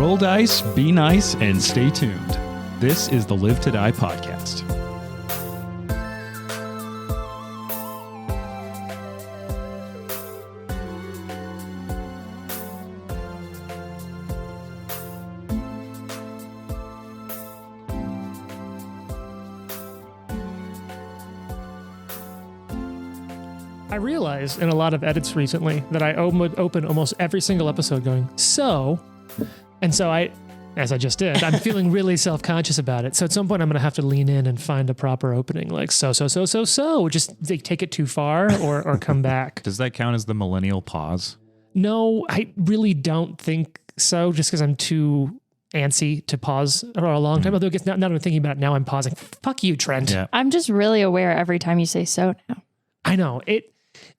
Roll dice, be nice, and stay tuned. This is the Live to Die podcast. I realized in a lot of edits recently that I would open almost every single episode going, so, as I just did, I'm feeling really self-conscious about it. So at some point I'm going to have to lean in and find a proper opening, like so, just take it too far or come back. Does that count as the millennial pause? No, I really don't think so, just because I'm too antsy to pause for a long time. Although I guess now that I'm thinking about it, now I'm pausing. Fuck you, Trent. Yeah. I'm just really aware every time you say so now. I know.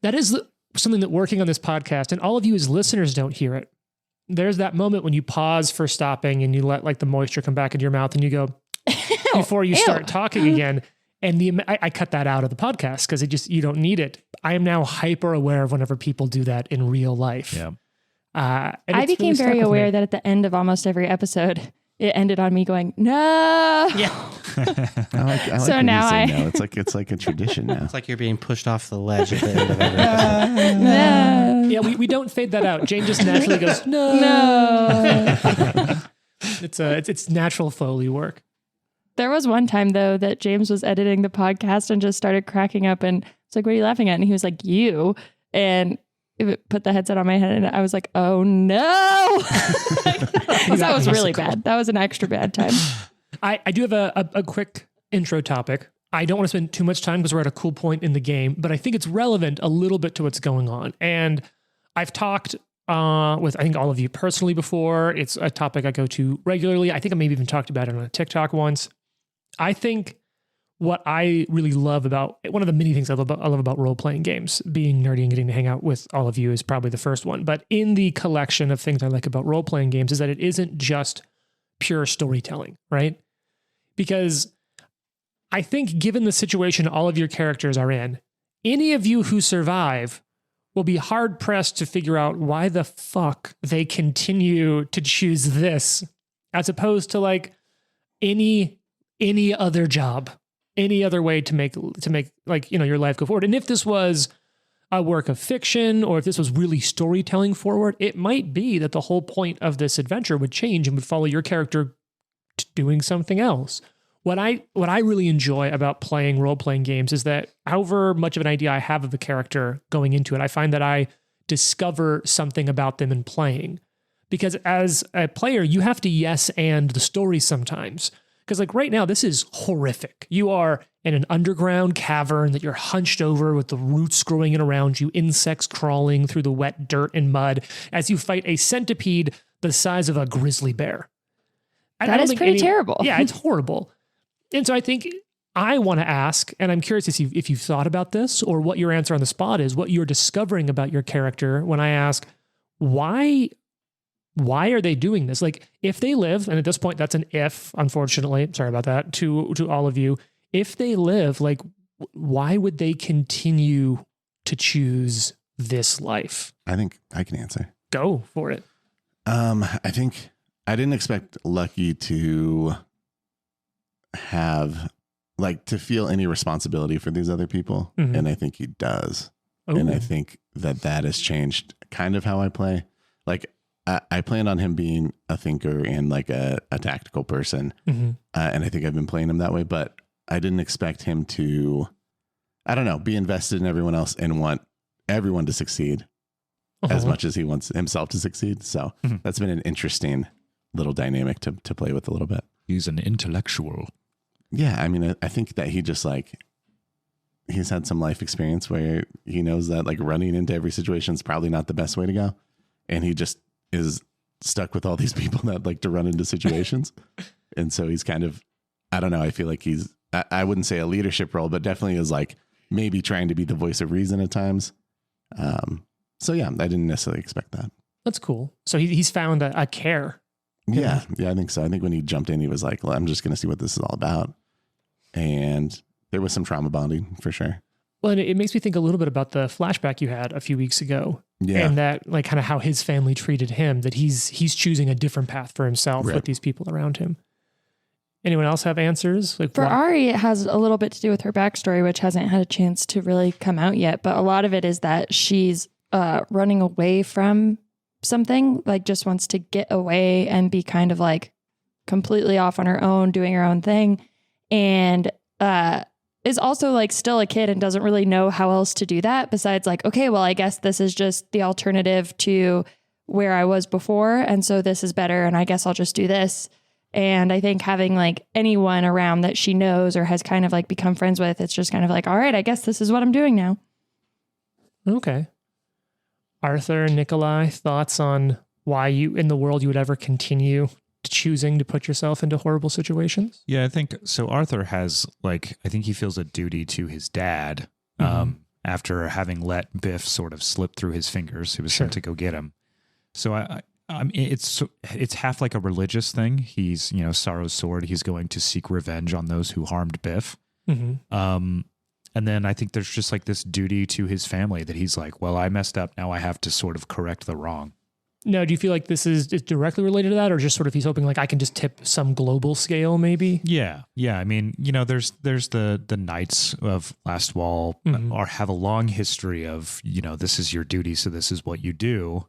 That is something that working on this podcast, and all of you as listeners don't hear it. There's that moment when you pause for stopping and you let like the moisture come back into your mouth and you go, before you start talking again. And I cut that out of the podcast because you don't need it. I am now hyper aware of whenever people do that in real life. Yeah. I became very aware that at the end of almost every episode, it ended on me going, no. Yeah. I like So when now you say no. It's like a tradition now. It's like you're being pushed off the ledge at the end of every episode. No. Yeah, we don't fade that out. Jane just naturally goes, no. No. It's natural Foley work. There was one time, though, that James was editing the podcast and just started cracking up. And it's like, what are you laughing at? And he was like, you. And it put the headset on my head and I was like, oh no. That was really bad. That was an extra bad time. I do have a quick intro topic. I don't want to spend too much time because we're at a cool point in the game, but I think it's relevant a little bit to what's going on. And I've talked with, I think, all of you personally before. It's a topic I go to regularly. I think I maybe even talked about it on a TikTok once. I think what I really love about, one of the many things I love about role-playing games, being nerdy and getting to hang out with all of you is probably the first one. But in the collection of things I like about role-playing games is that it isn't just pure storytelling, right? Because I think given the situation all of your characters are in, any of you who survive will be hard-pressed to figure out why the fuck they continue to choose this as opposed to like any other job. Any other way to make like, your life go forward. And if this was a work of fiction or if this was really storytelling forward, it might be that the whole point of this adventure would change and would follow your character doing something else. What I really enjoy about playing role-playing games is that however much of an idea I have of a character going into it, I find that I discover something about them in playing. Because as a player, you have to yes and the story sometimes. Because like right now, this is horrific. You are in an underground cavern that you're hunched over with the roots growing in around you, insects crawling through the wet dirt and mud as you fight a centipede the size of a grizzly bear. That is pretty terrible. Yeah, it's horrible. And so I think I want to ask, and I'm curious if you've thought about this or what your answer on the spot is, what you're discovering about your character when I ask, why are they doing this? Like if they live, and at this point that's an if, unfortunately, sorry about that, to all of you, if they live, like why would they continue to choose this life? I think I can answer. Go for it. I think I didn't expect Lucky to have to feel any responsibility for these other people. Mm-hmm. And I think he does. Ooh. And I think that has changed kind of how I play. Like I planned on him being a thinker and like a tactical person. Mm-hmm. And I think I've been playing him that way, but I didn't expect him to, I don't know, be invested in everyone else and want everyone to succeed as much as he wants himself to succeed. So that's been an interesting little dynamic to play with a little bit. He's an intellectual. Yeah. I mean, I think that he just he's had some life experience where he knows that like running into every situation is probably not the best way to go. And he just is stuck with all these people that like to run into situations. And so he's kind of, I don't know. I feel like I wouldn't say a leadership role, but definitely is like maybe trying to be the voice of reason at times. So yeah, I didn't necessarily expect that. That's cool. So he's found a care. Yeah, I think so. I think when he jumped in, he was like, well, I'm just going to see what this is all about. And there was some trauma bonding for sure. Well, and it makes me think a little bit about the flashback you had a few weeks ago. Yeah. And that, like, kind of how his family treated him, that he's choosing a different path for himself Right. with these people around him. Anyone else have answers? Like, For why- Ari, it has a little bit to do with her backstory, which hasn't had a chance to really come out yet. But a lot of it is that she's running away from something, like just wants to get away and be kind of like completely off on her own, doing her own thing. And is also like still a kid and doesn't really know how else to do that besides like, okay, well, I guess this is just the alternative to where I was before. And so this is better. And I guess I'll just do this. And I think having like anyone around that she knows or has kind of like become friends with, it's just kind of like, all right, I guess this is what I'm doing now. Okay. Arthur, Nikolai, thoughts on why you in the world you would ever continue choosing to put yourself into horrible situations? Yeah, I think so. Arthur has I think he feels a duty to his dad after having let Biff sort of slip through his fingers. He was sent to go get him. So I mean, it's half like a religious thing. He's, Sorrow's sword. He's going to seek revenge on those who harmed Biff. Mm-hmm. And then I think there's just like this duty to his family that he's like, well, I messed up. Now I have to sort of correct the wrong. Now, do you feel like this is directly related to that, or just sort of he's hoping like I can just tip some global scale maybe? Yeah. I mean, there's the Knights of Last Wall or have a long history of, this is your duty, so this is what you do,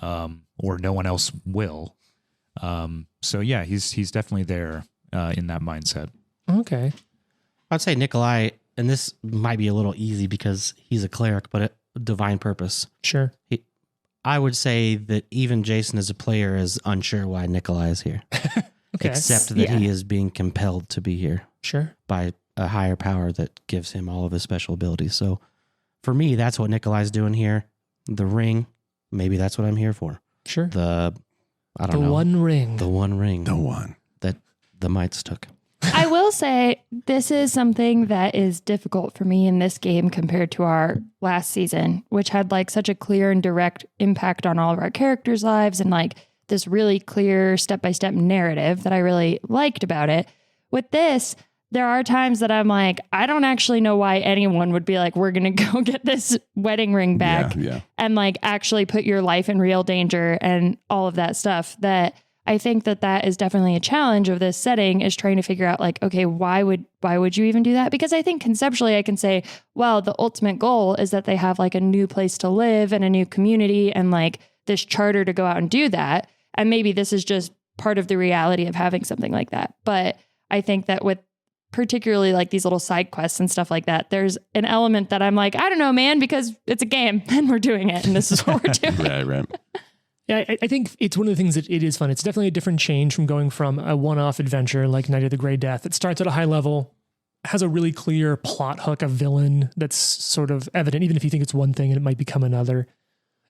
or no one else will. So yeah, he's definitely there in that mindset. Okay. I'd say Nikolai, and this might be a little easy because he's a cleric, but a divine purpose. Sure. I would say that even Jason as a player is unsure why Nikolai is here, Okay. except that he is being compelled to be here Sure. by a higher power that gives him all of his special abilities. So for me, that's what Nikolai's doing here. The ring, maybe that's what I'm here for. Sure. I don't The know. One Ring. The one ring. The one. That the mites took. I will say this is something that is difficult for me in this game compared to our last season, which had like such a clear and direct impact on all of our characters' lives and like this really clear step-by-step narrative that I really liked about it. With this, there are times that I'm like, I don't actually know why anyone would be like, we're going to go get this wedding ring back Yeah. and like actually put your life in real danger and all of that stuff. That I think that is definitely a challenge of this setting, is trying to figure out like, okay, why would you even do that? Because I think conceptually I can say, well, the ultimate goal is that they have like a new place to live and a new community and like this charter to go out and do that. And maybe this is just part of the reality of having something like that. But I think that with particularly like these little side quests and stuff like that, there's an element that I'm like, I don't know, man, because it's a game and we're doing it and this is what we're doing. Right. Yeah, I think it's one of the things that it is fun. It's definitely a different change from going from a one-off adventure like Night of the Grey Death. It starts at a high level, has a really clear plot hook, a villain that's sort of evident, even if you think it's one thing and it might become another.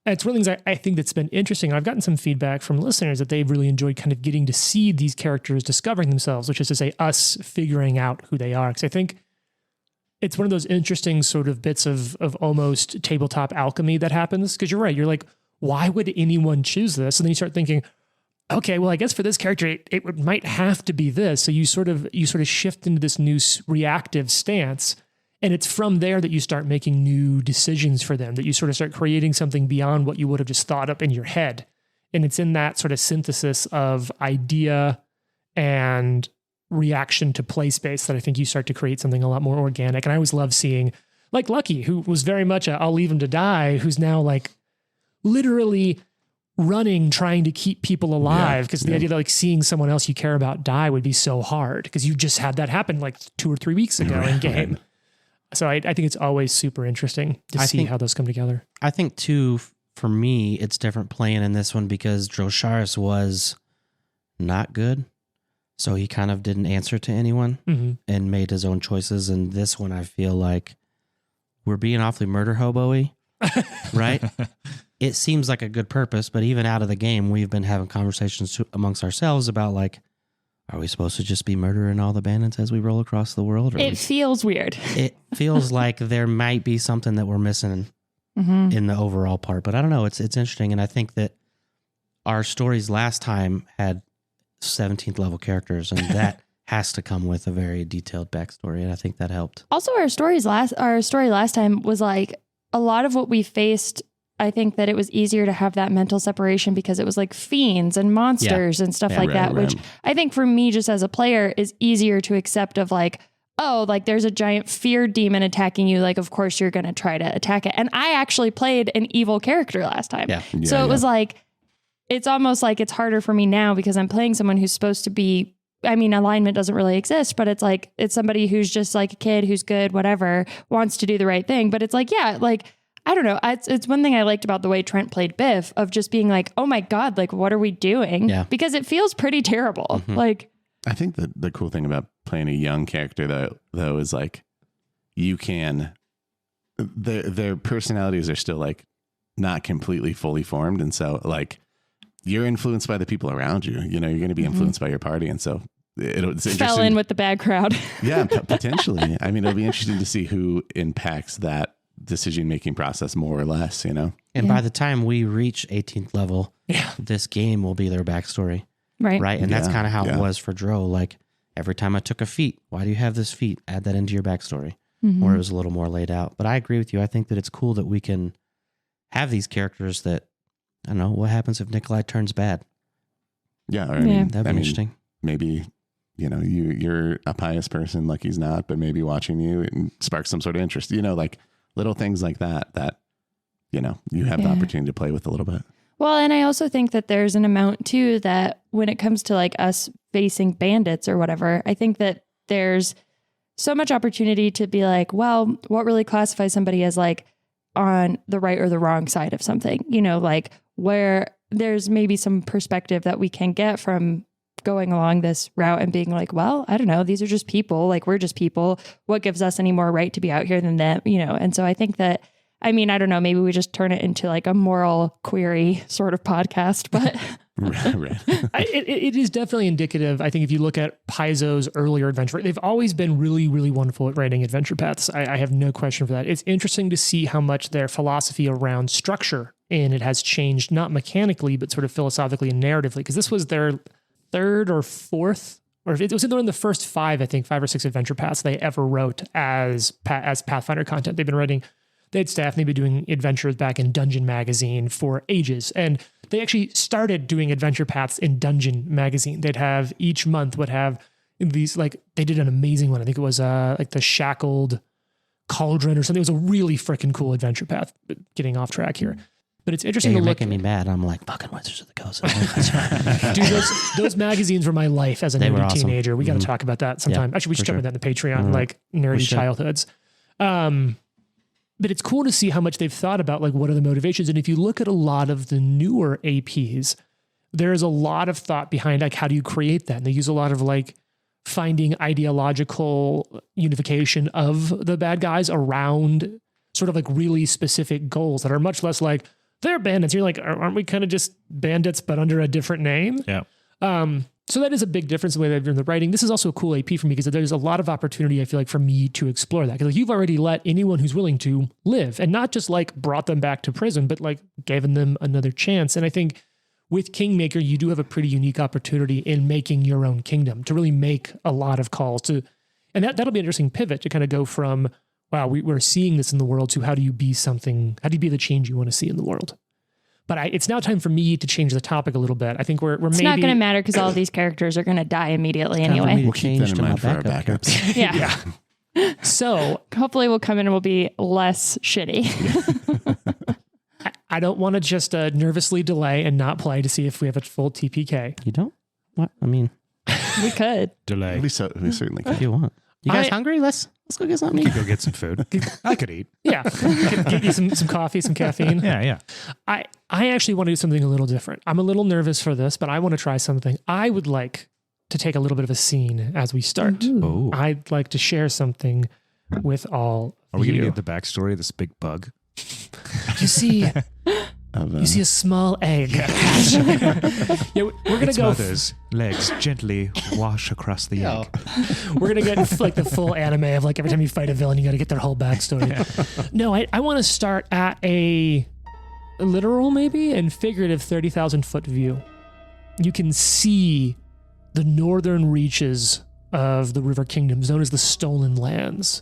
And it's one of the things I think that's been interesting. I've gotten some feedback from listeners that they've really enjoyed kind of getting to see these characters discovering themselves, which is to say us figuring out who they are. Because I think it's one of those interesting sort of bits of almost tabletop alchemy that happens. Because you're right. You're like, why would anyone choose this? And then you start thinking, okay, well, I guess for this character, it might have to be this. So you sort of shift into this new reactive stance. And it's from there that you start making new decisions for them, that you sort of start creating something beyond what you would have just thought up in your head. And it's in that sort of synthesis of idea and reaction to play space that I think you start to create something a lot more organic. And I always love seeing like Lucky, who was very much I'll leave him to die, who's now like literally running, trying to keep people alive. Because the idea that like seeing someone else you care about die would be so hard because you just had that happen like 2 or 3 weeks ago in game. So I think it's always super interesting to see how those come together. I think too, for me, it's different playing in this one because Drosharis was not good. So he kind of didn't answer to anyone and made his own choices. And this one, I feel like we're being awfully murder hobo-y, right? It seems like a good purpose, but even out of the game, we've been having conversations amongst ourselves about like, are we supposed to just be murdering all the bandits as we roll across the world? Or It feels weird. it feels like there might be something that we're missing in the overall part, but I don't know. It's interesting. And I think that our stories last time had 17th level characters and that has to come with a very detailed backstory, and I think that helped. Also, our story last time was like a lot of what we faced. I think that it was easier to have that mental separation because it was like fiends and monsters and stuff like that, which I think for me, just as a player, is easier to accept of like, oh, like there's a giant fear demon attacking you. Like, of course you're going to try to attack it. And I actually played an evil character last time. So it was like, it's almost like it's harder for me now because I'm playing someone who's supposed to be, I mean, alignment doesn't really exist, but it's like, it's somebody who's just like a kid who's good, whatever, wants to do the right thing. But it's like, yeah, like, I don't know. It's one thing I liked about the way Trent played Biff of just being like, oh my God, like, what are we doing? Yeah. Because it feels pretty terrible. Mm-hmm. Like, I think that the cool thing about playing a young character though is like, you can, their personalities are still like not completely fully formed. And so like you're influenced by the people around you, you know, you're going to be influenced by your party. And so it's fell in with the bad crowd. Yeah, potentially. I mean, it'll be interesting to see who impacts that decision-making process more or less, you know? And by the time we reach 18th level, this game will be their backstory. Right. And that's kind of how it was for Dro. Like every time I took a feat, why do you have this feat? Add that into your backstory. Or it was a little more laid out. But I agree with you. I think that it's cool that we can have these characters that, I don't know, what happens if Nikolai turns bad? Yeah. Or, I mean, that'd be interesting. Maybe, you know, you're a pious person like he's not, but maybe watching you and sparks some sort of interest, you know, like little things like that, you know, you have the opportunity to play with a little bit. Well, and I also think that there's an amount too that when it comes to like us facing bandits or whatever, I think that there's so much opportunity to be like, well, what really classifies somebody as like on the right or the wrong side of something, you know, like where there's maybe some perspective that we can get from going along this route and being like, well, I don't know, these are just people, like we're just people. What gives us any more right to be out here than them, you know? And so I think that, I mean, I don't know, maybe we just turn it into like a moral query sort of podcast, but it is definitely indicative. I think if you look at Paizo's earlier adventure, they've always been really, really wonderful at writing adventure paths. I have no question for that. It's interesting to see how much their philosophy around structure in it has changed, not mechanically, but sort of philosophically and narratively, because this was their third or fourth, or it was in the first 5 or 6 adventure paths they ever wrote as Pathfinder content. They've been writing, they had staff, and they'd been doing adventures back in Dungeon Magazine for ages. And they actually started doing adventure paths in Dungeon Magazine. They'd have, each month would have these, like, they did an amazing one. I think it was like the Shackled Cauldron or something. It was a really freaking cool adventure path. Getting off track here. But it's interesting to look. You're making me mad. I'm like, fucking Wizards of the Coast. Dude, those magazines were my life as a nerdy awesome. teenager. We got to talk about that sometime. Actually, we should jump into that in the Patreon, like nerdy childhoods. But it's cool to see how much they've thought about like what are the motivations. And if you look at a lot of the newer APs, there's a lot of thought behind like how do you create that? And they use a lot of like finding ideological unification of the bad guys around sort of like really specific goals that are much less like, they're bandits. You're like, aren't we kind of just bandits, but under a different name? Yeah. So that is a big difference in the way they've done the writing. This is also a cool AP for me because there's a lot of opportunity, I feel like, for me to explore that. Because like, you've already let anyone who's willing to live and not just like brought them back to prison, but like given them another chance. And I think with Kingmaker, you do have a pretty unique opportunity in making your own kingdom to really make a lot of calls to, and that'll be an interesting pivot to kind of go from, wow, we're seeing this in the world to how do you be the change you want to see in the world? But it's now time for me to change the topic a little bit. I think we're it's maybe... not going to matter because all of these characters are going to die immediately anyway. We'll keep that in mind for our backups. Yeah. So hopefully we'll come in and we'll be less shitty. I don't want to just nervously delay and not play to see if we have a full TPK. You don't? What? I mean... We could. Delay. We certainly could. If you want. You guys hungry? Let's go get something. We could go get some food. I could eat. Yeah. Get you some coffee, some caffeine. Yeah. I actually want to do something a little different. I'm a little nervous for this, but I want to try something. I would like to take a little bit of a scene as we start. Oh. I'd like to share something with all Are we going you. to get the backstory of this big bug? You see... You see a small egg. Yeah, we're gonna its go. Mother's legs gently wash across the egg. We're gonna get like the full anime of like every time you fight a villain, you got to get their whole backstory. No, I want to start at a literal, maybe, and figurative 30,000 foot view. You can see the northern reaches of the River Kingdoms, known as the Stolen Lands.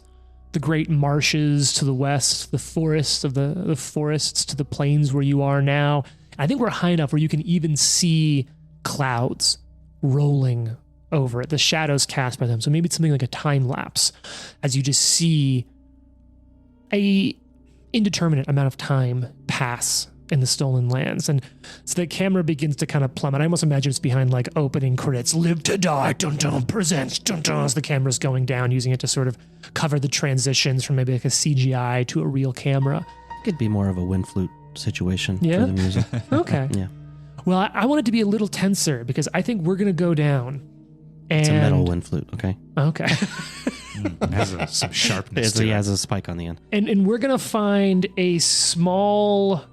The great marshes to the west, the forests of the forests to the plains where you are now. I think we're high enough where you can even see clouds rolling over it, the shadows cast by them. So maybe it's something like a time lapse as you just see a indeterminate amount of time pass in the Stolen Lands. And so the camera begins to kind of plummet. I almost imagine it's behind like opening credits, Live to Die, dun dun, presents, dun dun, as the camera's going down, using it to sort of cover the transitions from maybe like a CGI to a real camera. Could be more of a wind flute situation Yeah? for the music. Okay. Yeah. Well, I want it to be a little tenser because I think we're going to go down. And It's a metal wind flute, okay? Okay. It has some sharpness to It it. has a spike on the end. And we're going to find a small...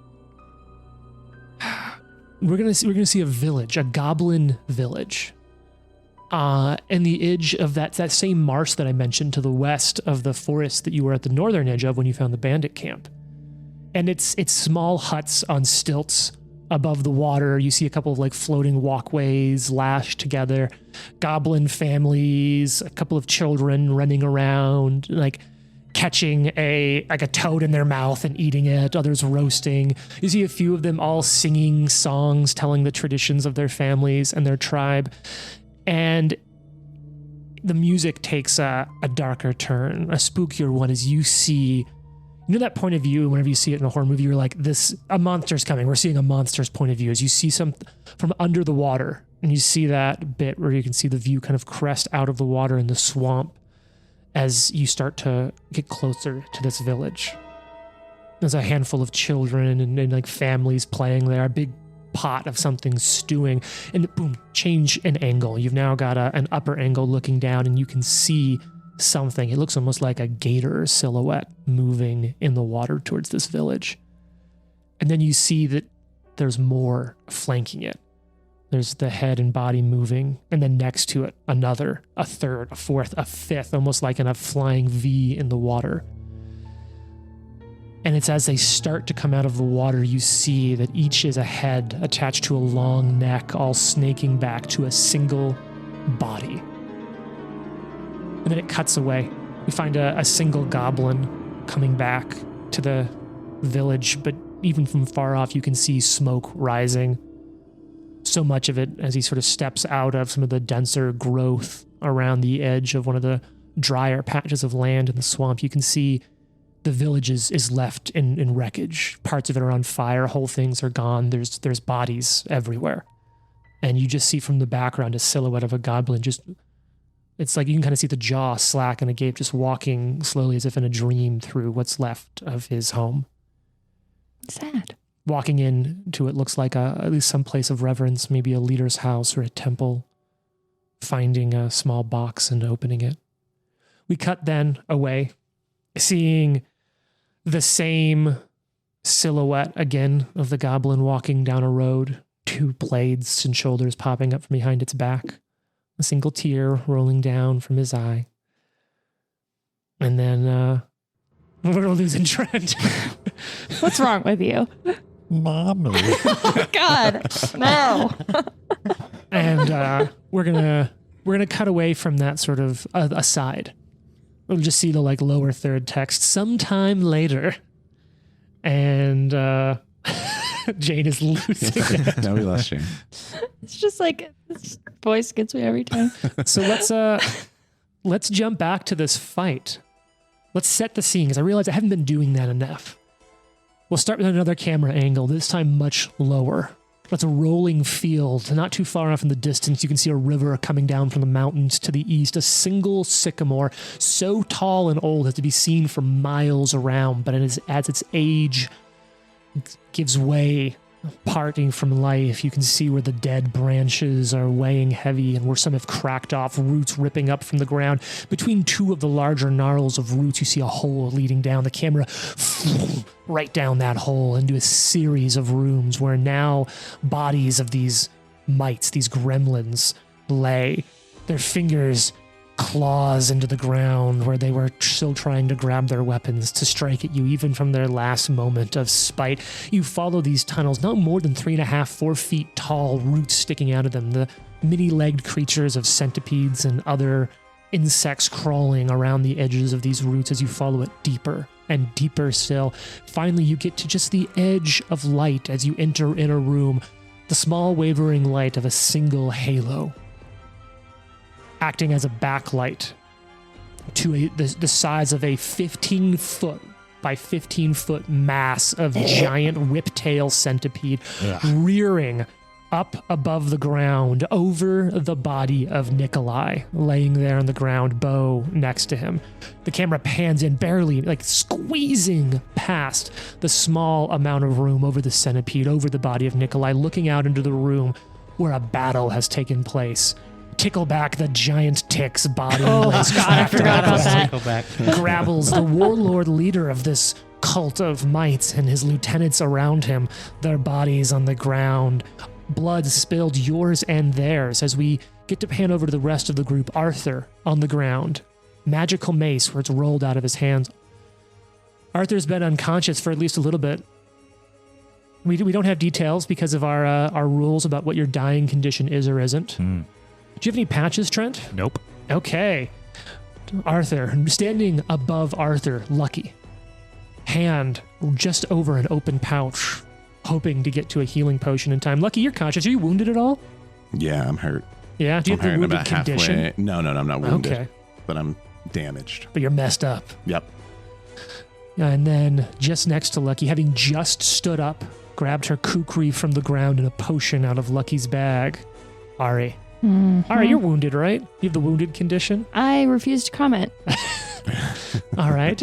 We're gonna see a village, a goblin village, and the edge of that same marsh that I mentioned to the west of the forest that you were at the northern edge of when you found the bandit camp. And it's small huts on stilts above the water. You see a couple of like floating walkways lashed together, goblin families, a couple of children running around, like catching a toad in their mouth and eating it, others roasting. You see a few of them all singing songs telling the traditions of their families and their tribe. And the music takes a darker turn, a spookier one, as you see, that point of view, whenever you see it in a horror movie, you're like, a monster's coming. We're seeing a monster's point of view. As you see some from under the water, and you see that bit where you can see the view kind of crest out of the water in the swamp, as you start to get closer to this village. There's a handful of children and like families playing there, a big pot of something stewing, and boom, change an angle. You've now got an upper angle looking down, and you can see something. It looks almost like a gator silhouette moving in the water towards this village. And then you see that there's more flanking it. There's the head and body moving, and then next to it, another, a third, a fourth, a fifth, almost like in a flying V in the water. And it's as they start to come out of the water, you see that each is a head attached to a long neck, all snaking back to a single body. And then it cuts away. We find a single goblin coming back to the village, but even from far off, you can see smoke rising. So much of it as he sort of steps out of some of the denser growth around the edge of one of the drier patches of land in the swamp. You can see the village is left in wreckage. Parts of it are on fire. Whole things are gone. There's bodies everywhere. And you just see from the background a silhouette of a goblin. It's like you can kind of see the jaw slack and agape, just walking slowly as if in a dream through what's left of his home. Sad. Walking into it looks like at least some place of reverence, maybe a leader's house or a temple, finding a small box and opening it. We cut then away, seeing the same silhouette again of the goblin walking down a road, two blades and shoulders popping up from behind its back, a single tear rolling down from his eye. And then we're losing Trent. What's wrong with you? Mommy. God, no. And we're gonna cut away from that sort of aside. We'll just see the like lower third text sometime later, and Jane is losing it. Now we lost Shane. It's just like this voice gets me every time. So let's jump back to this fight. Let's set the scene, because I realize I haven't been doing that enough. We'll start with another camera angle, this time much lower. It's a rolling field. Not too far off in the distance, you can see a river coming down from the mountains to the east. A single sycamore, so tall and old as to be seen for miles around, but as its age gives way, parting from life, you can see where the dead branches are weighing heavy and where some have cracked off, roots ripping up from the ground. Between two of the larger gnarls of roots, you see a hole leading down. The camera right down that hole into a series of rooms where now bodies of these mites, these gremlins, lay. Their fingers claws into the ground where they were still trying to grab their weapons to strike at you, even from their last moment of spite. You follow these tunnels, not more than 3.5, 4 feet tall, roots sticking out of them, the many-legged creatures of centipedes and other insects crawling around the edges of these roots as you follow it deeper and deeper still. Finally, you get to just the edge of light as you enter in a room, the small wavering light of a single halo, acting as a backlight to the size of a 15-foot by 15-foot mass of giant whiptail centipede rearing up above the ground over the body of Nikolai, laying there on the ground, bow next to him. The camera pans in, barely, like squeezing past the small amount of room over the centipede, over the body of Nikolai, looking out into the room where a battle has taken place. Tickleback, the giant tick's body. Oh, God, I forgot about that. Grabbles, the warlord leader of this cult of mites, and his lieutenants around him, their bodies on the ground. Blood spilled, yours and theirs, as we get to pan over to the rest of the group. Arthur on the ground, magical mace where it's rolled out of his hands. Arthur's been unconscious for at least a little bit. We don't have details because of our rules about what your dying condition is or isn't. Do you have any patches, Trent? Nope. Okay. Arthur, standing above Arthur, Lucky. Hand just over an open pouch, hoping to get to a healing potion in time. Lucky, you're conscious. Are you wounded at all? Yeah, I'm hurt. Yeah? Do you I'm have the hurting wounded about condition? halfway. No, I'm not wounded. Okay. But I'm damaged. But you're messed up. Yep. And then just next to Lucky, having just stood up, grabbed her kukri from the ground and a potion out of Lucky's bag. Ari. Ari, you're wounded, right? You have the wounded condition? I refuse to comment. All right.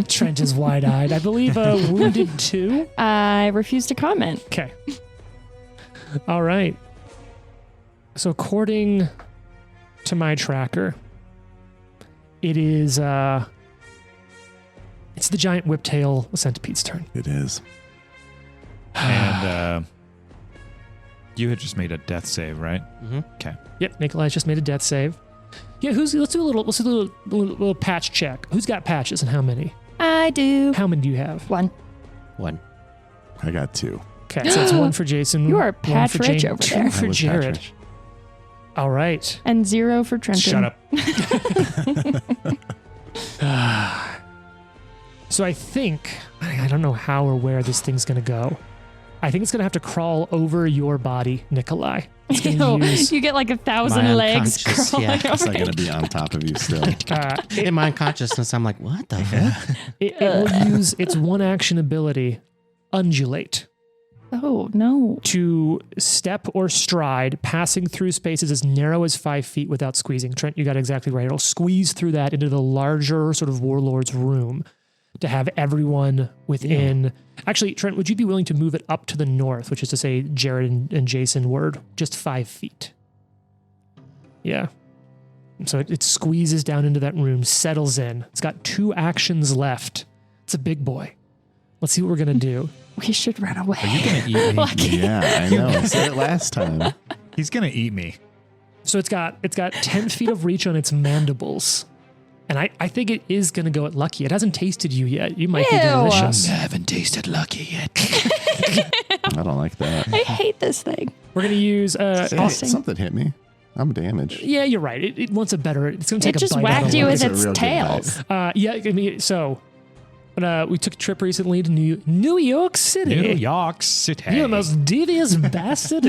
Trent is wide-eyed. I believe wounded 2? I refuse to comment. Okay. All right. So according to my tracker, it is it's the giant whiptail centipede's turn. It is. And you had just made a death save, right? Mm-hmm. Okay. Yep, Nikolai's just made a death save. Yeah, let's do a little patch check. Who's got patches and how many? I do. How many do you have? 1. I got 2. Okay, so it's 1 for Jason. You are 1 patch for rich Jane, over 2 there. for I was Jared. Patrick. All right. And 0 for Trenton. Shut up. So I think, I don't know how or where this thing's going to go. I think it's going to have to crawl over your body, Nikolai. It's going to use... You get like 1,000 My legs unconscious, crawling yeah. over It's not going it. to be on top of you still. In my unconsciousness, I'm like, what the fuck? It will use its one action ability, Undulate, Oh, no. to step or stride, passing through spaces as narrow as 5 feet without squeezing. Trent, you got it exactly right. It'll squeeze through that into the larger sort of warlord's room to have everyone within... Yeah. Actually, Trent, would you be willing to move it up to the north, which is to say Jared and Jason were just 5 feet? Yeah. So it squeezes down into that room, settles in. It's got 2 actions left. It's a big boy. Let's see what we're going to do. We should run away. Are you going to eat me? Yeah, I know. I said it last time. He's going to eat me. So it's got 10 feet of reach on its mandibles. And I think it is going to go at Lucky. It hasn't tasted you yet. You might be Ew. delicious. I haven't tasted Lucky yet. I don't like that. I hate this thing. We're going to use... Hey, Disgusting. something hit me. I'm damaged. yeah, you're right. It wants a better... It's going to It take a just bite out whacked of you Lucky. with It's a its real good tails. Yeah, I mean, so... we took a trip recently to New York City. New York City. You're the most devious bastard.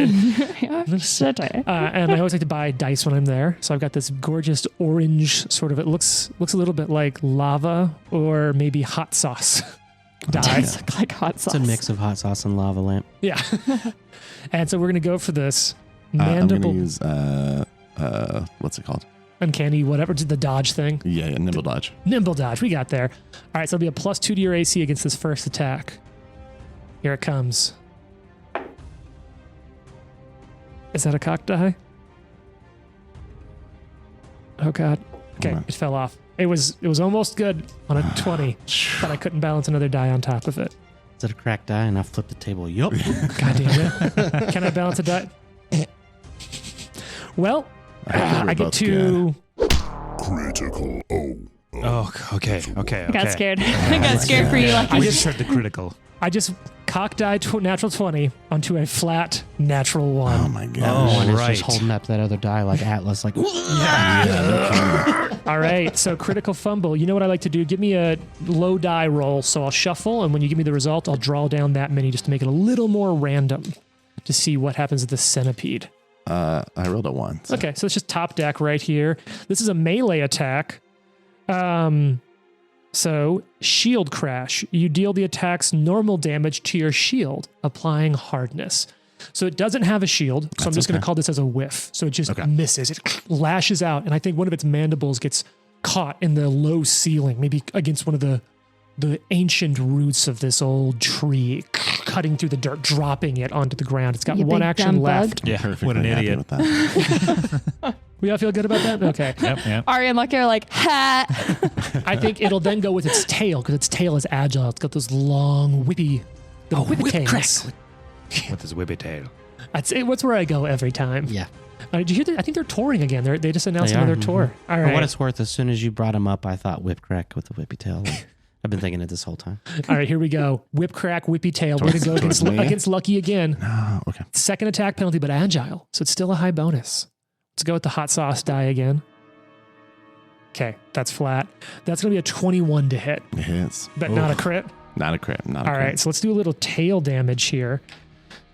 City. And I always like to buy dice when I'm there. So I've got this gorgeous orange sort of, it looks a little bit like lava or maybe hot sauce die. Does look like hot sauce. It's a mix of hot sauce and lava lamp. Yeah. And so we're going to go for this I'm mandible, going to use, what's it called? uncanny, whatever, the dodge thing. Yeah, nimble dodge. Nimble dodge. We got there. All right. So it'll be a +2 to your AC against this first attack. Here it comes. Is that a cock die? Oh God. Okay, Hold on. it fell off. It was almost good on a 20, but I couldn't balance another die on top of it. Is it a cracked die? And I flipped the table. Yup. God damn it. Can I balance a die? Well, I think we're I get both to... Critical. Oh. Oh, okay. I got scared. I got scared for you, Lucky. I just heard the critical. I just cock die natural 20 onto a flat natural 1. Oh my god. Oh, and it's right. just holding up that other die like Atlas, like, All right, so critical fumble. You know what I like to do? Give me a low die roll. So I'll shuffle, and when you give me the result, I'll draw down that many just to make it a little more random to see what happens with the centipede. I rolled a 1. So. Okay, so it's just top deck right here. This is a melee attack. So shield crash. You deal the attack's normal damage to your shield, applying hardness. So it doesn't have a shield, so I'm just going to call this as a whiff. So it just misses. It lashes out, and I think one of its mandibles gets caught in the low ceiling, maybe against one of the ancient roots of this old tree, cutting through the dirt, dropping it onto the ground. It's got You one big action dumb left. bug. Yeah, Perfectly what an happy idiot. with that. We all feel good about that? Okay. Yep. Ari and Lucky are like, ha! I think it'll then go with its tail, because its tail is agile. It's got those long, whippy tails. With his whippy tail. That's it. What's where I go every time. yeah. Did you hear that? I think they're touring again. They just announced They are, another tour. All For right. what it's worth, as soon as you brought him up, I thought whip crack with the whippy tail. I've been thinking it this whole time. All right, here we go. Whip crack, whippy tail. Way to go Towards me? against Lucky again. Oh, okay. Second attack penalty, but agile. So it's still a high bonus. Let's go with the hot sauce die again. Okay, that's flat. That's going to be a 21 to hit, It hits. but not a crit. Not a crit. Not a All crit. right, so let's do a little tail damage here.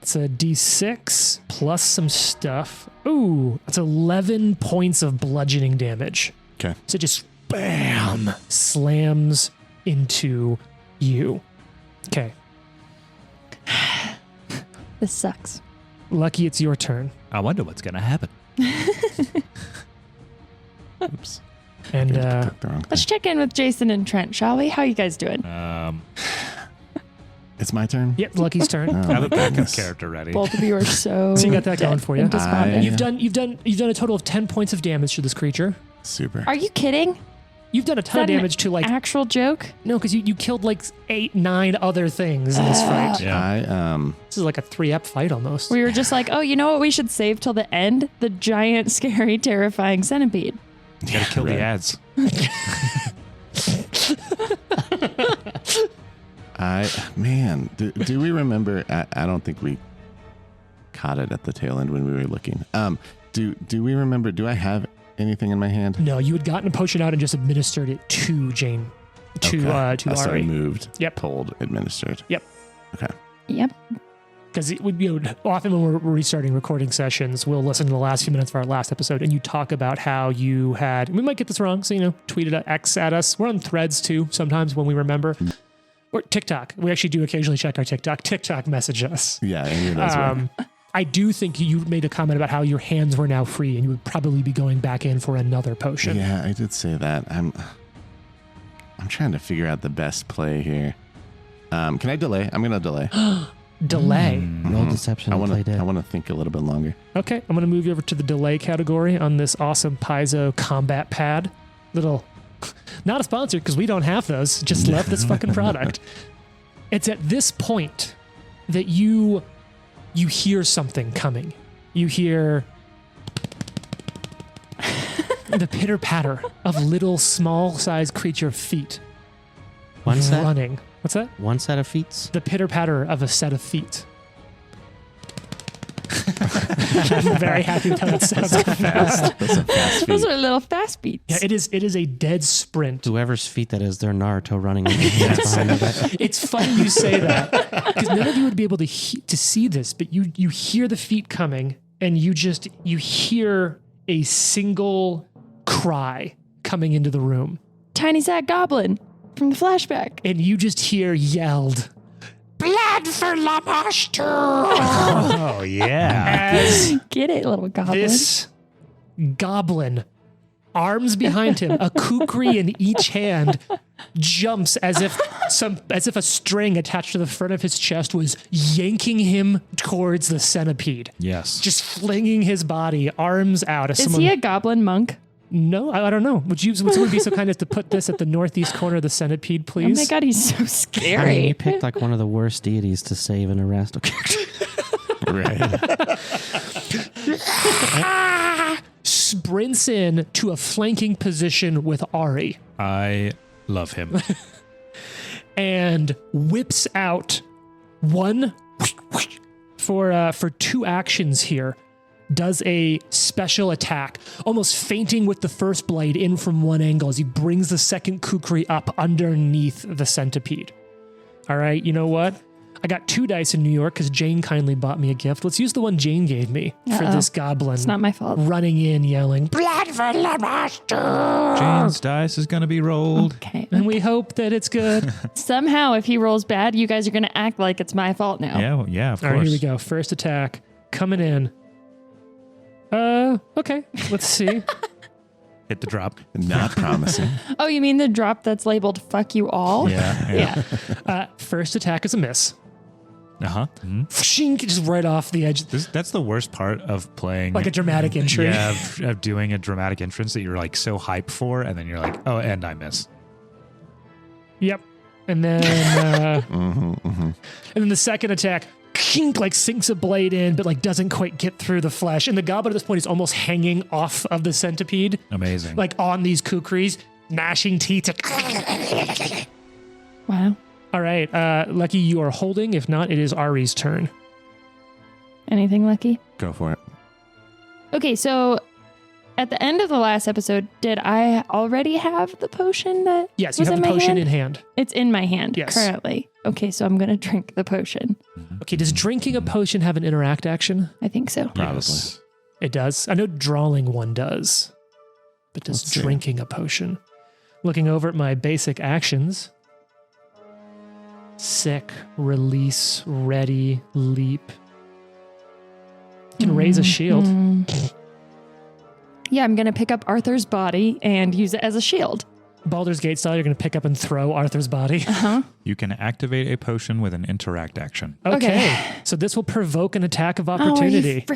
It's a d6 plus some stuff. Ooh, that's 11 points of bludgeoning damage. Okay. So it just bam slams into you. Okay, This sucks. Lucky, it's your turn. I wonder what's going to happen. Oops. And Clicked the wrong thing. Let's check in with Jason and Trent, shall we? How you guys doing? It's my turn. yep, Lucky's turn. Oh, I have my a backup goodness. character ready. Both of you are so. So you got that going dead for you. and despondent. You've done a total of 10 points of damage to this creature. Super. Are you kidding? You've done a ton of that an damage to like Actual joke? no, because you killed like 8-9 other things in this fight. Yeah. I This is like a 3-ep fight almost. We were just like, oh, you know what we should save till the end? The giant, scary, terrifying centipede. You got to kill the ads. do we remember? I don't think we caught it at the tail end when we were looking. Do we remember? Do I have anything in my hand? No, you had gotten a potion out and just administered it to Jane, to So I Ari. moved. Yep. Pulled. Administered. Yep. Okay. Yep. Because often when we're restarting recording sessions, we'll listen to the last few minutes of our last episode, and you talk about how you had. We might get this wrong, so tweet it X at us. We're on Threads too sometimes when we remember, or TikTok. We actually do occasionally check our TikTok. TikTok message us. Yeah. Any of those were. I do think you made a comment about how your hands were now free, and you would probably be going back in for another potion. Yeah, I did say that. I'm trying to figure out the best play here. Can I delay? I'm gonna delay. Delay. Roll deception I and play want to. dead. I want to think a little bit longer. Okay, I'm going to move you over to the delay category on this awesome Paizo combat pad. Little, not a sponsor because we don't have those. Just love this fucking product. It's at this point that you hear something coming. You hear the pitter patter of little small sized creature feet One set? running. What's that? One set of feats? The pitter patter of a set of feet. I'm very happy with how that sounds. Fast. That's a fast Those feed. are little fast beats. Yeah, it is a dead sprint. Whoever's feet that is, they're Naruto running with their hands behind their back. It's funny you say that because none of you would be able to see this, but you hear the feet coming, and you hear a single cry coming into the room, Tiny Sack Goblin from the flashback. and you just hear yelled, "Blood for Lamashtu!" Oh, yeah. As Get it, little goblin. this goblin, arms behind him, a kukri in each hand, jumps as if a string attached to the front of his chest was yanking him towards the centipede, Yes. just flinging his body, arms out. As Is someone, he a goblin monk? no, I don't know. Would someone be so kind as to put this at the northeast corner of the centipede, Oh please? my god, he's so I mean, scary. you picked like one of the worst deities to save and arrest. Right. Sprints in to a flanking position with Ari. I love him. and whips out one for 2 actions here. Does a special attack, almost fainting with the first blade in from one angle as he brings the second kukri up underneath the centipede. All right, you know what? I got 2 dice in New York because Jane kindly bought me a gift. Let's use the one Jane gave me for this goblin. It's not my fault. Running in, yelling, "Blood for the master!" Jane's dice is going to be rolled. Okay. And we hope that it's good. Somehow, if he rolls bad, you guys are going to act like it's my fault now. Yeah, well, yeah, of All course. right, here we go. First attack coming in. Okay. Let's see. Hit the drop. Not promising. Oh, you mean the drop that's labeled "fuck you all"? Yeah. First attack is a miss. Uh-huh. Mm-hmm. Shink, just right off the edge. That's the worst part of playing. Like a dramatic entry. Yeah, of doing a dramatic entrance that you're like so hyped for, and then you're like, oh, and I miss. Yep. And then and then the second attack, kink, like sinks a blade in, but like doesn't quite get through the flesh. And the goblin at this point is almost hanging off of the centipede, Amazing. like on these kukris, gnashing teeth. Wow. All right, Lucky, you are holding. If not, it is Ari's turn. Anything, Lucky? Go for it. Okay, so at the end of the last episode, did I already have the potion that Yes, you was have in the my potion hand? in hand. It's in my hand Yes. currently. Okay, so I'm going to drink the potion. Okay, does drinking a potion have an interact action? I think so. Probably. Yes. It does. I know drawing one does, but does Let's see. drinking a potion? Looking over at my basic actions. Sick, release, ready, leap. You can raise a shield. Yeah, I'm going to pick up Arthur's body and use it as a shield. Baldur's Gate style, you're going to pick up and throw Arthur's body. Uh-huh. You can activate a potion with an interact action. Okay. So this will provoke an attack of Oh, opportunity.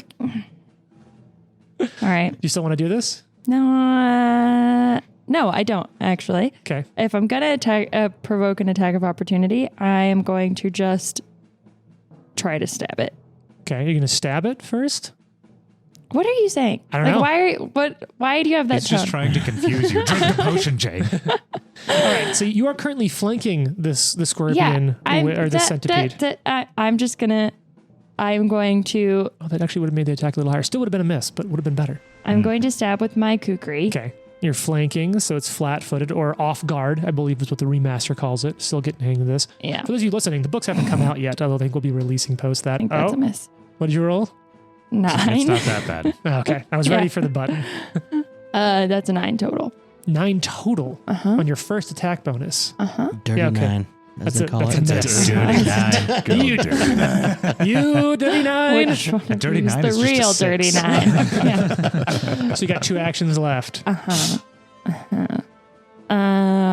All right. You still want to do this? No, I don't, actually. Okay. If I'm going to provoke an attack of opportunity, I am going to just try to stab it. Okay. You're going to stab it first? What are you saying? I don't know. Why do you have that It's just tone? trying to confuse you. Drink the potion, Jane. All right. So you are currently flanking the scorpion or the centipede. I'm going to Oh, that actually would have made the attack a little higher. Still would have been a miss, but would have been better. I'm going to stab with my kukri. Okay. You're flanking, so it's flat-footed or off guard, I believe is what the remaster calls it. Still getting the hang of this. Yeah. For those of you listening, the books haven't come out yet, although I think we'll be releasing post that. I think that's a miss. What did you roll? 9. It's not that bad. Oh, okay. I was Yeah. ready for the button. That's a 9 total. 9 total on your first attack bonus. Dirty Yeah, okay. 9, as they call that's it. a miss. Dirty nine. Go You dirty nine. You dirty nine. Which one A dirty is nine the is just a real 6. dirty 9? Yeah. So you got 2 actions left. I'm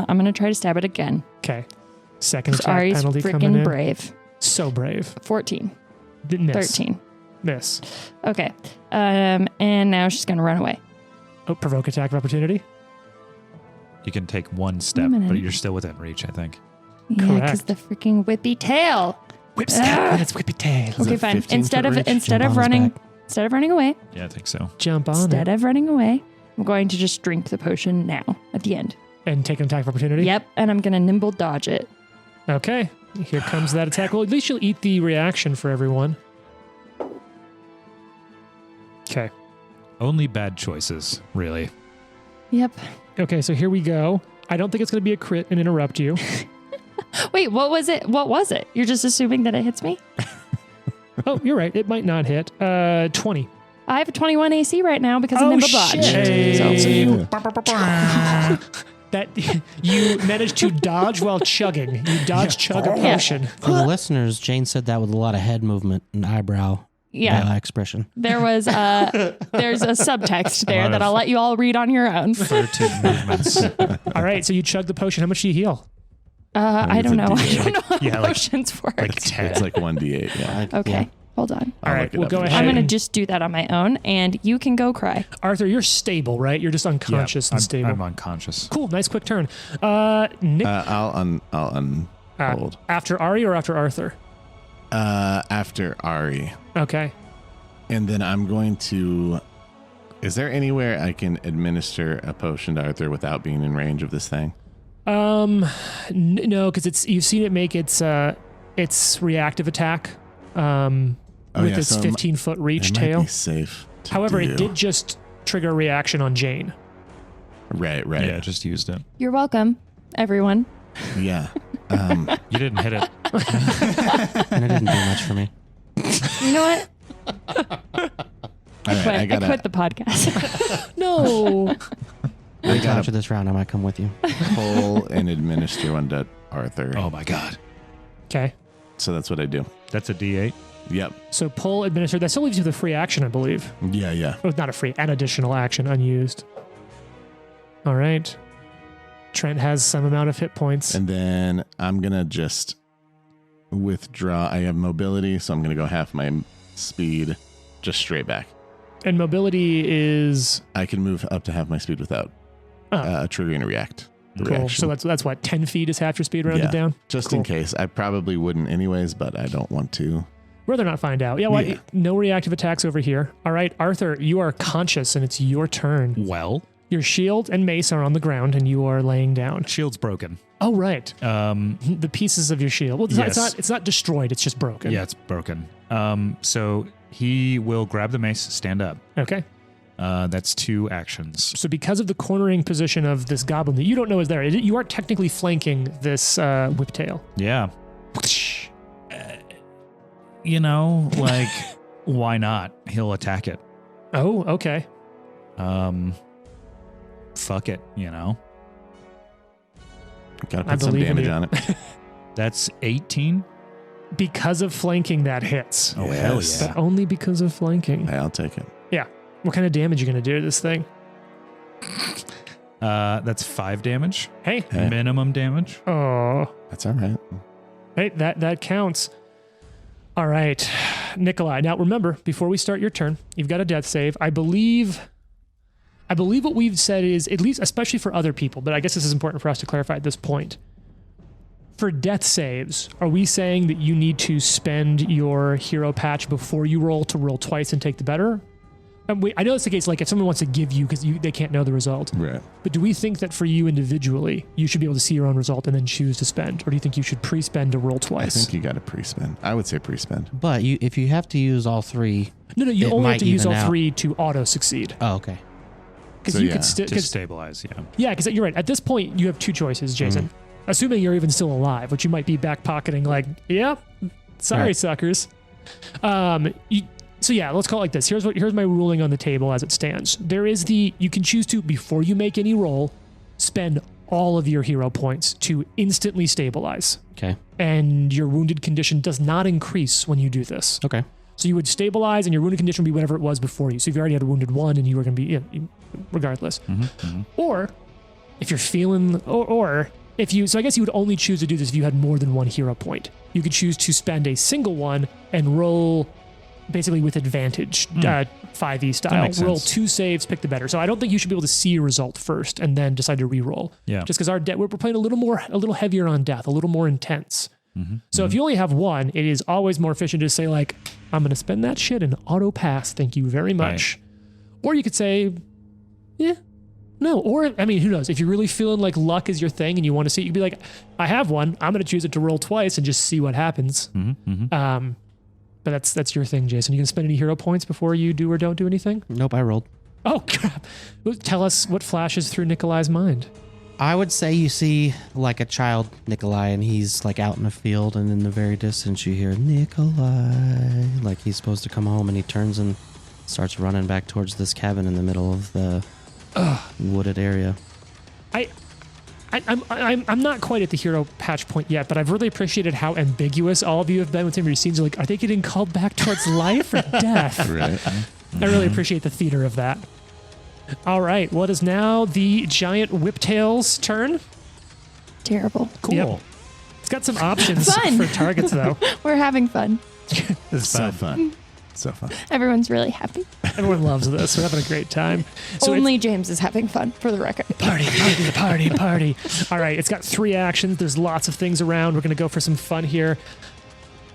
going to try to stab it again. Okay. Second attack Ari's penalty coming freaking in. brave. So brave. 14. Didn't miss. 13. Miss. Okay. And now she's going to run away. Oh, provoke attack of opportunity. You can take one step, minute. but you're still within reach, I think. Yeah, because Correct. the freaking whippy tail. Whip snap and its whippy tail. Is Okay, it fine. 15 Instead foot of reach? instead Jump of on his running back. away, Yeah, I think so. Jump on instead it of running away, I'm going to just drink the potion now at the end. and take an attack of opportunity. Yep, and I'm going to nimble dodge it. Okay. Here comes that attack. Well, at least you'll eat the reaction for everyone. Okay. Only bad choices, really. Yep. Okay, so here we go. I don't think it's going to be a crit and interrupt you. Wait, what was it? What was it? You're just assuming that it hits me? Oh, you're right. It might not hit. 20. I have a 21 AC right now because of nimble dodge. Shit. So you, So- that you managed to dodge while chugging. You dodge chug a Yeah. potion. For the listeners, Jane said that with a lot of head movement and eyebrow yeah, expression. there was there's a subtext there lot that of- I'll let you all read on your own. Furtive movements. All right, so you chug the potion. How much do you heal? I don't know. I D8. don't know how Yeah, like- potions work. Like 10. It's like 1d8. Yeah. Okay, Yeah. hold on. All I'll right, look it we'll up go in a ahead. I'm second. going to just do that on my own, and you can go cry. Arthur, you're stable, right? You're just unconscious and stable. I'm unconscious. Cool, nice quick turn. Nick, I'll unhold. after Ari or after Arthur? After Ari. Okay. And then I'm going to... Is there anywhere I can administer a potion to Arthur without being in range of this thing? No, because you've seen it make its reactive attack with its 15-foot reach it might tail. be safe. However, it did just trigger a reaction on Jane. Right. Yeah, just used it. You're welcome, everyone. Yeah. You didn't hit it. And it didn't do much for me. You know what? All right, I quit the podcast. No. After this round, I might come with you. pull and administer one to Arthur. Oh my god. Okay. So that's what I do. That's a D8. Yep. So pull, administer. That still leaves you with a free action, I believe. Yeah. Oh, not a free, an additional action unused. All right. Trent has some amount of hit points. And then I'm going to just withdraw. I have mobility, so I'm going to go half my speed just straight back. And mobility is... I can move up to half my speed without triggering a react. Cool. Reaction. So that's what, 10 feet is half your speed rounded down? Just Cool. in case. I probably wouldn't anyways, but I don't want to. Rather not find out. Yeah, well, Yeah. no reactive attacks over here. All right, Arthur, you are conscious and it's your turn. Well, Your shield and mace are on the ground and you are laying down. shield's broken. Oh, right. The pieces of your shield. Well, it's not destroyed. It's just broken. Yeah, it's broken. So he will grab the mace, stand up. Okay. That's 2 actions. So because of the cornering position of this goblin that you don't know is there, you are technically flanking this whiptail. Yeah. Like, why not? He'll attack it. Oh, okay. Fuck it, Gotta I put some believe in damage you. on it. That's 18. Because of flanking, that hits. Oh, Yes. hell yeah. But only because of flanking. Hey, I'll take it. What kind of damage are you going to do to this thing? That's 5 damage. Hey. Hey. Minimum damage. Oh. That's all right. Hey, that counts. All right, Nikolai. Now remember, before we start your turn, you've got a death save. I believe what we've said is, at least, especially for other people, but I guess this is important for us to clarify at this point. For death saves, are we saying that you need to spend your hero patch before you roll to roll twice and take the better? I know it's the case, like if someone wants to give you, because they can't know the result. Right. But do we think that for you individually, you should be able to see your own result and then choose to spend? Or do you think you should pre-spend to roll twice? I think you got to pre-spend. I would say pre-spend. But if you have to use all 3... No, you it only have might to use all even out. 3 to auto-succeed. Oh, okay. Because So, you yeah, could still... To stabilize, yeah. Yeah, because you're right. At this point, you have 2 choices, Jason. Assuming you're even still alive, which you might be back-pocketing like, yep, sorry, Right. suckers. So yeah, let's call it like this. Here's my ruling on the table as it stands. There is you can choose to, before you make any roll, spend all of your hero points to instantly stabilize. Okay. And your wounded condition does not increase when you do this. Okay. So you would stabilize and your wounded condition would be whatever it was before you. So if you already had a wounded 1 and you were going to be, regardless. Or if you're feeling, so I guess you would only choose to do this if you had more than 1 hero point. You could choose to spend a single one and roll basically with advantage, 5e style. makes Roll sense. 2 saves, pick the better. So I don't think you should be able to see a result first and then decide to re-roll. Yeah. Just because we're playing a little heavier on death, a little more intense. So if you only have 1, it is always more efficient to say like, I'm going to spend that shit and auto pass. Thank you very much. Or you could say, yeah, no. Or, I mean, who knows? If you're really feeling like luck is your thing and you want to see it, you could be like, I have 1. I'm going to choose it to roll twice and just see what happens. But that's your thing, Jason. You going to spend any hero points before you do or don't do anything? Nope, I rolled. Oh, crap. Tell us what flashes through Nikolai's mind. I would say you see like a child Nikolai, and he's like out in a field, and in the very distance you hear Nikolai, like he's supposed to come home, and he turns and starts running back towards this cabin in the middle of the wooded area. I'm not quite at the hero patch point yet, but I've really appreciated how ambiguous all of you have been with some of your scenes. You're like, are they getting called back towards life or death? Right. I really appreciate the theater of that. All right, what is now the giant whiptail's turn? Terrible. Cool. Yep. It's got some options Fun. for targets, though. We're having fun. It's So fun. So fun. Everyone's really happy. Everyone loves this. We're having a great time. So Only James is having fun, for the record. party. All right, it's got 3 actions. There's lots of things around. We're going to go for some fun here.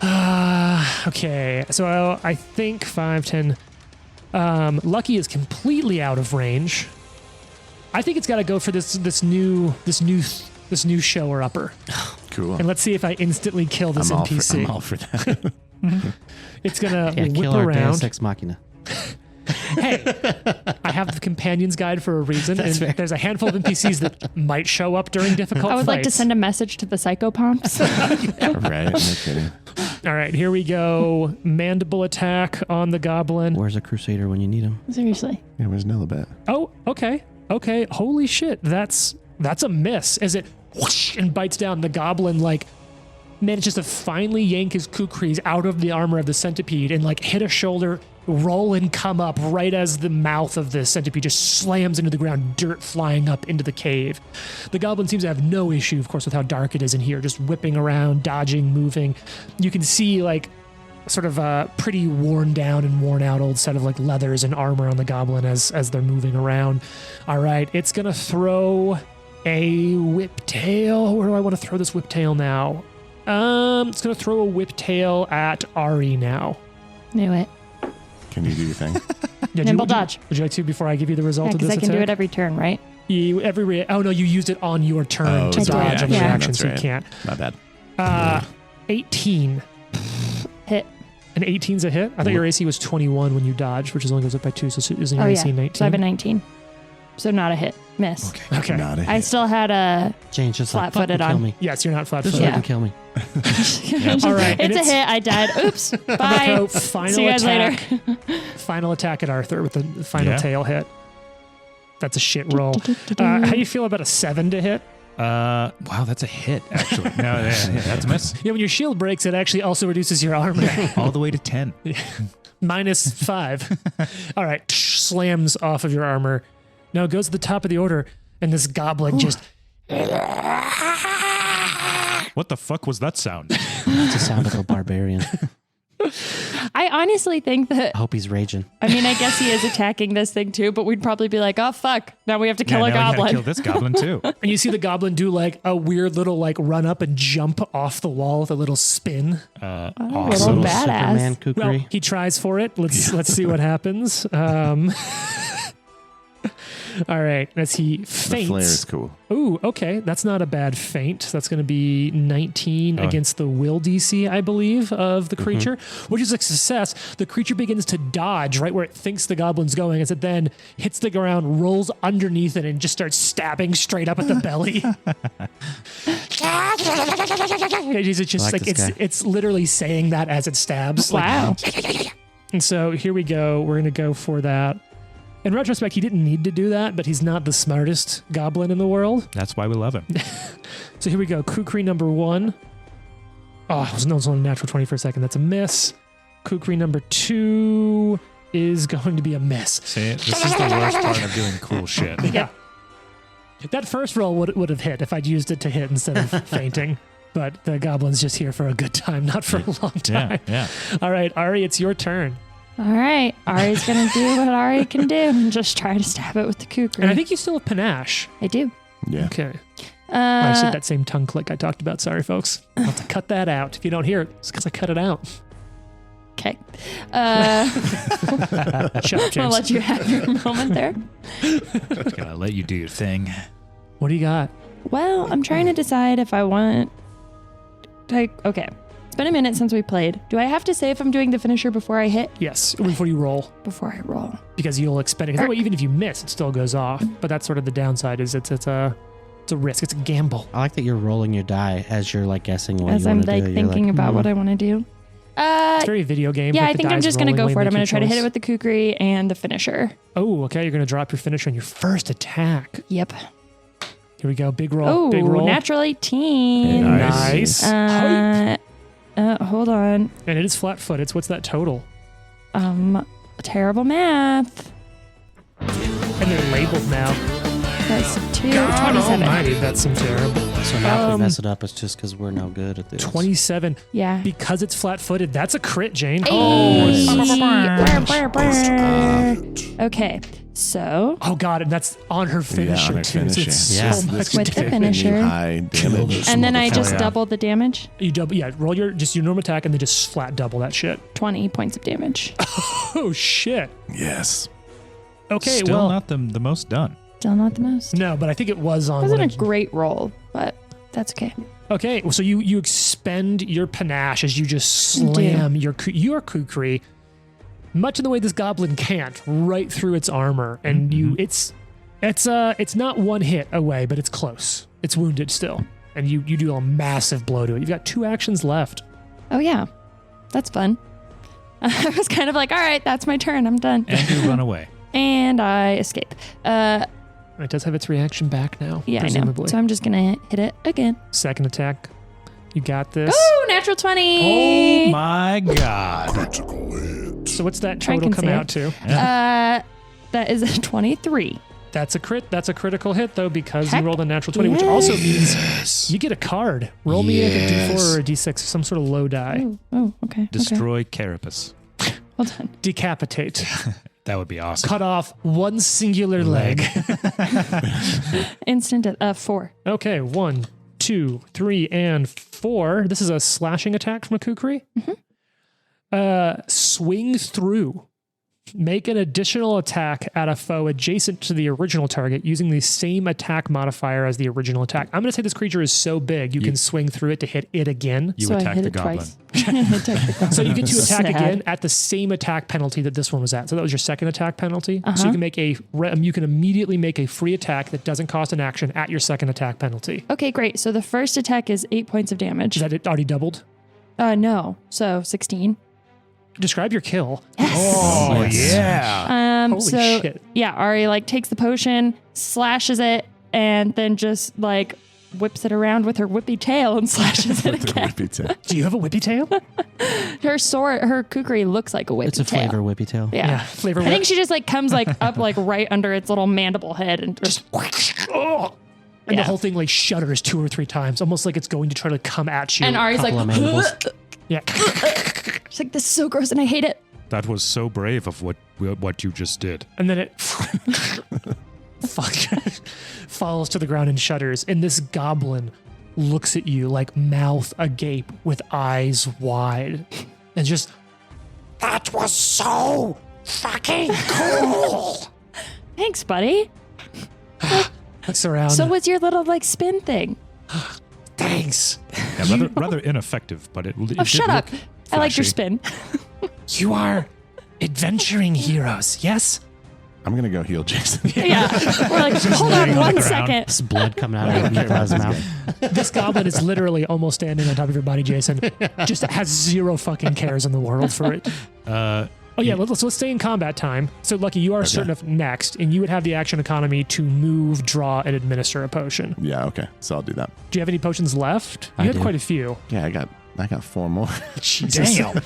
Okay, so I think 5, 10. Lucky is completely out of range. I think it's got to go for this new this new shower upper. Cool. And let's see if I instantly kill this NPC. I'm all for that. It's gonna Yeah, whip kill our around. Deus Ex Machina. Hey, I have the companion's guide for a reason, and there's a handful of NPCs that might show up during difficult I would like to fights. send a message to the psychopomps. Right? No kidding. All right, here we go. Mandible attack on the goblin. Where's a crusader when you need him? Seriously. Yeah, where's Nilibet? Oh, okay. Okay. Holy shit. That's a miss as it whoosh and bites down. The goblin like manages to finally yank his kukris out of the armor of the centipede and like hit a shoulder, roll and come up right as the mouth of the centipede just slams into the ground, dirt flying up into the cave. The goblin seems to have no issue, of course, with how dark it is in here, just whipping around, dodging, moving. You can see like sort of a pretty worn down and worn out old set of like leathers and armor on the goblin as they're moving around. All right, it's gonna throw a whip tail. Where do I want to throw this whip tail now? It's gonna throw a whip tail at Ari now. Knew it. Can you do your thing? Yeah, Nimble dodge. Would you like to before I give you the result Yeah, of because this I can attack? do it every turn, right? Oh no, you used it on your turn to that's right. dodge on the Yeah. reaction, That's so you right. can't. My bad. 18. Hit. An 18's a hit? I thought your AC was 21 when you dodged, which is only goes up by 2, so isn't your Oh, AC yeah. 19? So I have a 19. So not a hit. Miss. Okay. Not a I hit. still had a Jane's just like, Flat-footed fucking kill on. me. Yes, you're not flat Just footed. Yeah. fucking kill me. All right, and It's a it's- hit. I died. Oops. I'm gonna Bye. throw final See you guys attack. later. Final attack at Arthur with the final Yeah. tail hit. That's a shit roll. How do you feel about a 7 to hit? Wow, that's a hit, actually. No, yeah, that's a miss. Yeah, when your shield breaks, it actually also reduces your armor. All the way to 10. -5. All right, slams off of your armor. Now it goes to the top of the order, and this goblin just What the fuck was that sound? It's the sound of a barbarian. I honestly think that, I hope he's raging. I mean, I guess he is attacking this thing too, but we'd probably be like, oh, fuck. Now we have to kill a now we gotta goblin. kill this goblin too. and you see the goblin do like a weird little like run up and jump off the wall with a little spin. Oh, Awesome. little badass. Superman kukri. Well, he tries for it. Let's see what happens. All right, as he The faints. flare is cool. Ooh, okay, that's not a bad feint. That's going to be 19 against the will DC, I believe, of the creature, which is a success. The creature begins to dodge right where it thinks the goblin's going, as it then hits the ground, rolls underneath it, and just starts stabbing straight up at the belly. It's just I like like this guy. it's literally saying that as it stabs. Like, Wow. and so here we go. We're going to go for that. In retrospect, he didn't need to do that, but he's not the smartest goblin in the world. That's why we love him. So here we go. Kukri number 1. Oh, it was only natural 20 for a second. That's a miss. Kukri number 2 is going to be a miss. See, this is the worst part of doing cool shit. Yeah. That first roll would have hit if I'd used it to hit instead of fainting. But the goblin's just here for a good time, not for a long time. Yeah. All right, Ari, it's your turn. All right. Ari's going to do what Ari can do and just try to stab it with the kukri. And I think you still have panache. I do. Yeah. Okay. I said Uh, that same tongue click I talked about. Sorry, folks. I'll have to cut that out. If you don't hear it, it's because I cut it out. okay. Shut up, I'll James. let you have your moment there. Just gotta let you do your thing. What do you got? Well, I'm trying to decide if I want. Okay. It's been a minute since we played. Do I have to say if I'm doing the finisher before I hit? Yes, before you roll, Before I roll. because you'll expend it. 'Cause that way, even if you miss, it still goes off. But that's sort of the downside. Is it's a risk. It's a gamble. I like that you're rolling your die as you're like guessing what As you I'm want to like do. You're thinking about "Hmm." what I want to do. It's very video game. Yeah, like I the think I'm dice just going to rolling go for way it. I'm make going you to try to hit it choice. with the kukri and the finisher. Oh, okay. You're going to drop your finisher on your first attack. Yep. Here we go. Big roll. Oh, Big roll. natural 18. Nice. Nice. Hold on. And it is flat-footed. So what's that total? Terrible math. And they're labeled now. That's 2, God 27. almighty, that's some terrible. So now if we mess it up, it's just because we're no good at this. 27. Yeah. Because it's flat-footed. That's a crit, Jane. Hey. Oh, Brr, brr, brr. Okay, so oh God, and that's on her finisher, on her too. So finisher. it's Yeah. so much With the damage. finisher. High damage. and then I just yeah. doubled the damage. You double, yeah. Roll your normal attack and then just flat double that shit. 20 points of damage. Oh shit. Yes. Okay, Still well, not the most done. Still not the most. No, but I think it was on. Wasn't one a of- great roll, but that's okay. Okay, so you expend your panache as you just slam your kukri, much in the way this goblin can't, right through its armor, and it's not one hit away, but it's close. It's wounded still, and you do a massive blow to it. You've got 2 actions left. Oh yeah, that's fun. I was kind of like, all right, that's my turn. I'm done. And you run away. And I escape. It does have its reaction back now. Yeah, presumably. I know. So I'm just gonna hit it again. Second attack. You got this. Oh, natural 20. Oh my god. So what's that Try total and come save. out to? That is a 23. That's a crit. That's a critical hit though, because Heck you rolled a natural 20, which also means Yes. you get a card. Roll me like a D4 or a D6, some sort of low die. Oh, okay. Okay. Destroy Carapace. Hold on. Decapitate. That would be awesome. Cut off one singular leg. Instant 4. Okay, 1, 2, 3, and 4. This is a slashing attack from a kukri. Swing through. Make an additional attack at a foe adjacent to the original target using the same attack modifier as the original attack. I'm going to say this creature is so big you can swing through it to hit it again. You So I attack hit the it goblin. twice. I attacked the goblin. So you get to attack Sad. again at the same attack penalty that this one was at. So that was your second attack penalty. So you can make you can immediately make a free attack that doesn't cost an action at your second attack penalty. Okay, great. So the first attack is 8 points of damage. Is that it already doubled? No. So 16. Describe your kill. Oh, Yes. yeah. Holy so shit. yeah, Ari like takes the potion, slashes it, and then just like whips it around with her whippy tail and slashes it again. Do you have a whippy tail? Her sword, her kukri looks like a whippy It's a tail. flavor whippy tail. Yeah. Flavor I whip. think she just like comes like up like right under its little mandible head and just Oh. And the Yeah. whole thing like shudders 2 or 3 times, almost like it's going to try to come at you. and Ari's like, Couple of mandibles. yeah. she's like, this is so gross and I hate it. That was so brave of what you just did. And then it falls to the ground and shudders. And this goblin looks at you like mouth agape with eyes wide. And just, that was so fucking cool. Thanks, buddy. Looks around. So what's your little like spin thing? Thanks. Yeah, rather ineffective, but it Oh, did shut up. look I liked your flashy. spin. You are adventuring heroes, yes? I'm gonna go heal Jason. Yeah. We're like, hold on laying on the one ground. second. There's blood coming out of Nikolai's mouth. This goblin is literally almost standing on top of your body, Jason. Just has zero fucking cares in the world for it. Oh yeah, let's stay in combat time. So Lucky, you are certain of next, and you would have the action economy to move, draw, and administer a potion. Yeah, okay. So I'll do that. Do you have any potions left? You I had do. quite a few. Yeah, I got 4 more. Jesus. Damn.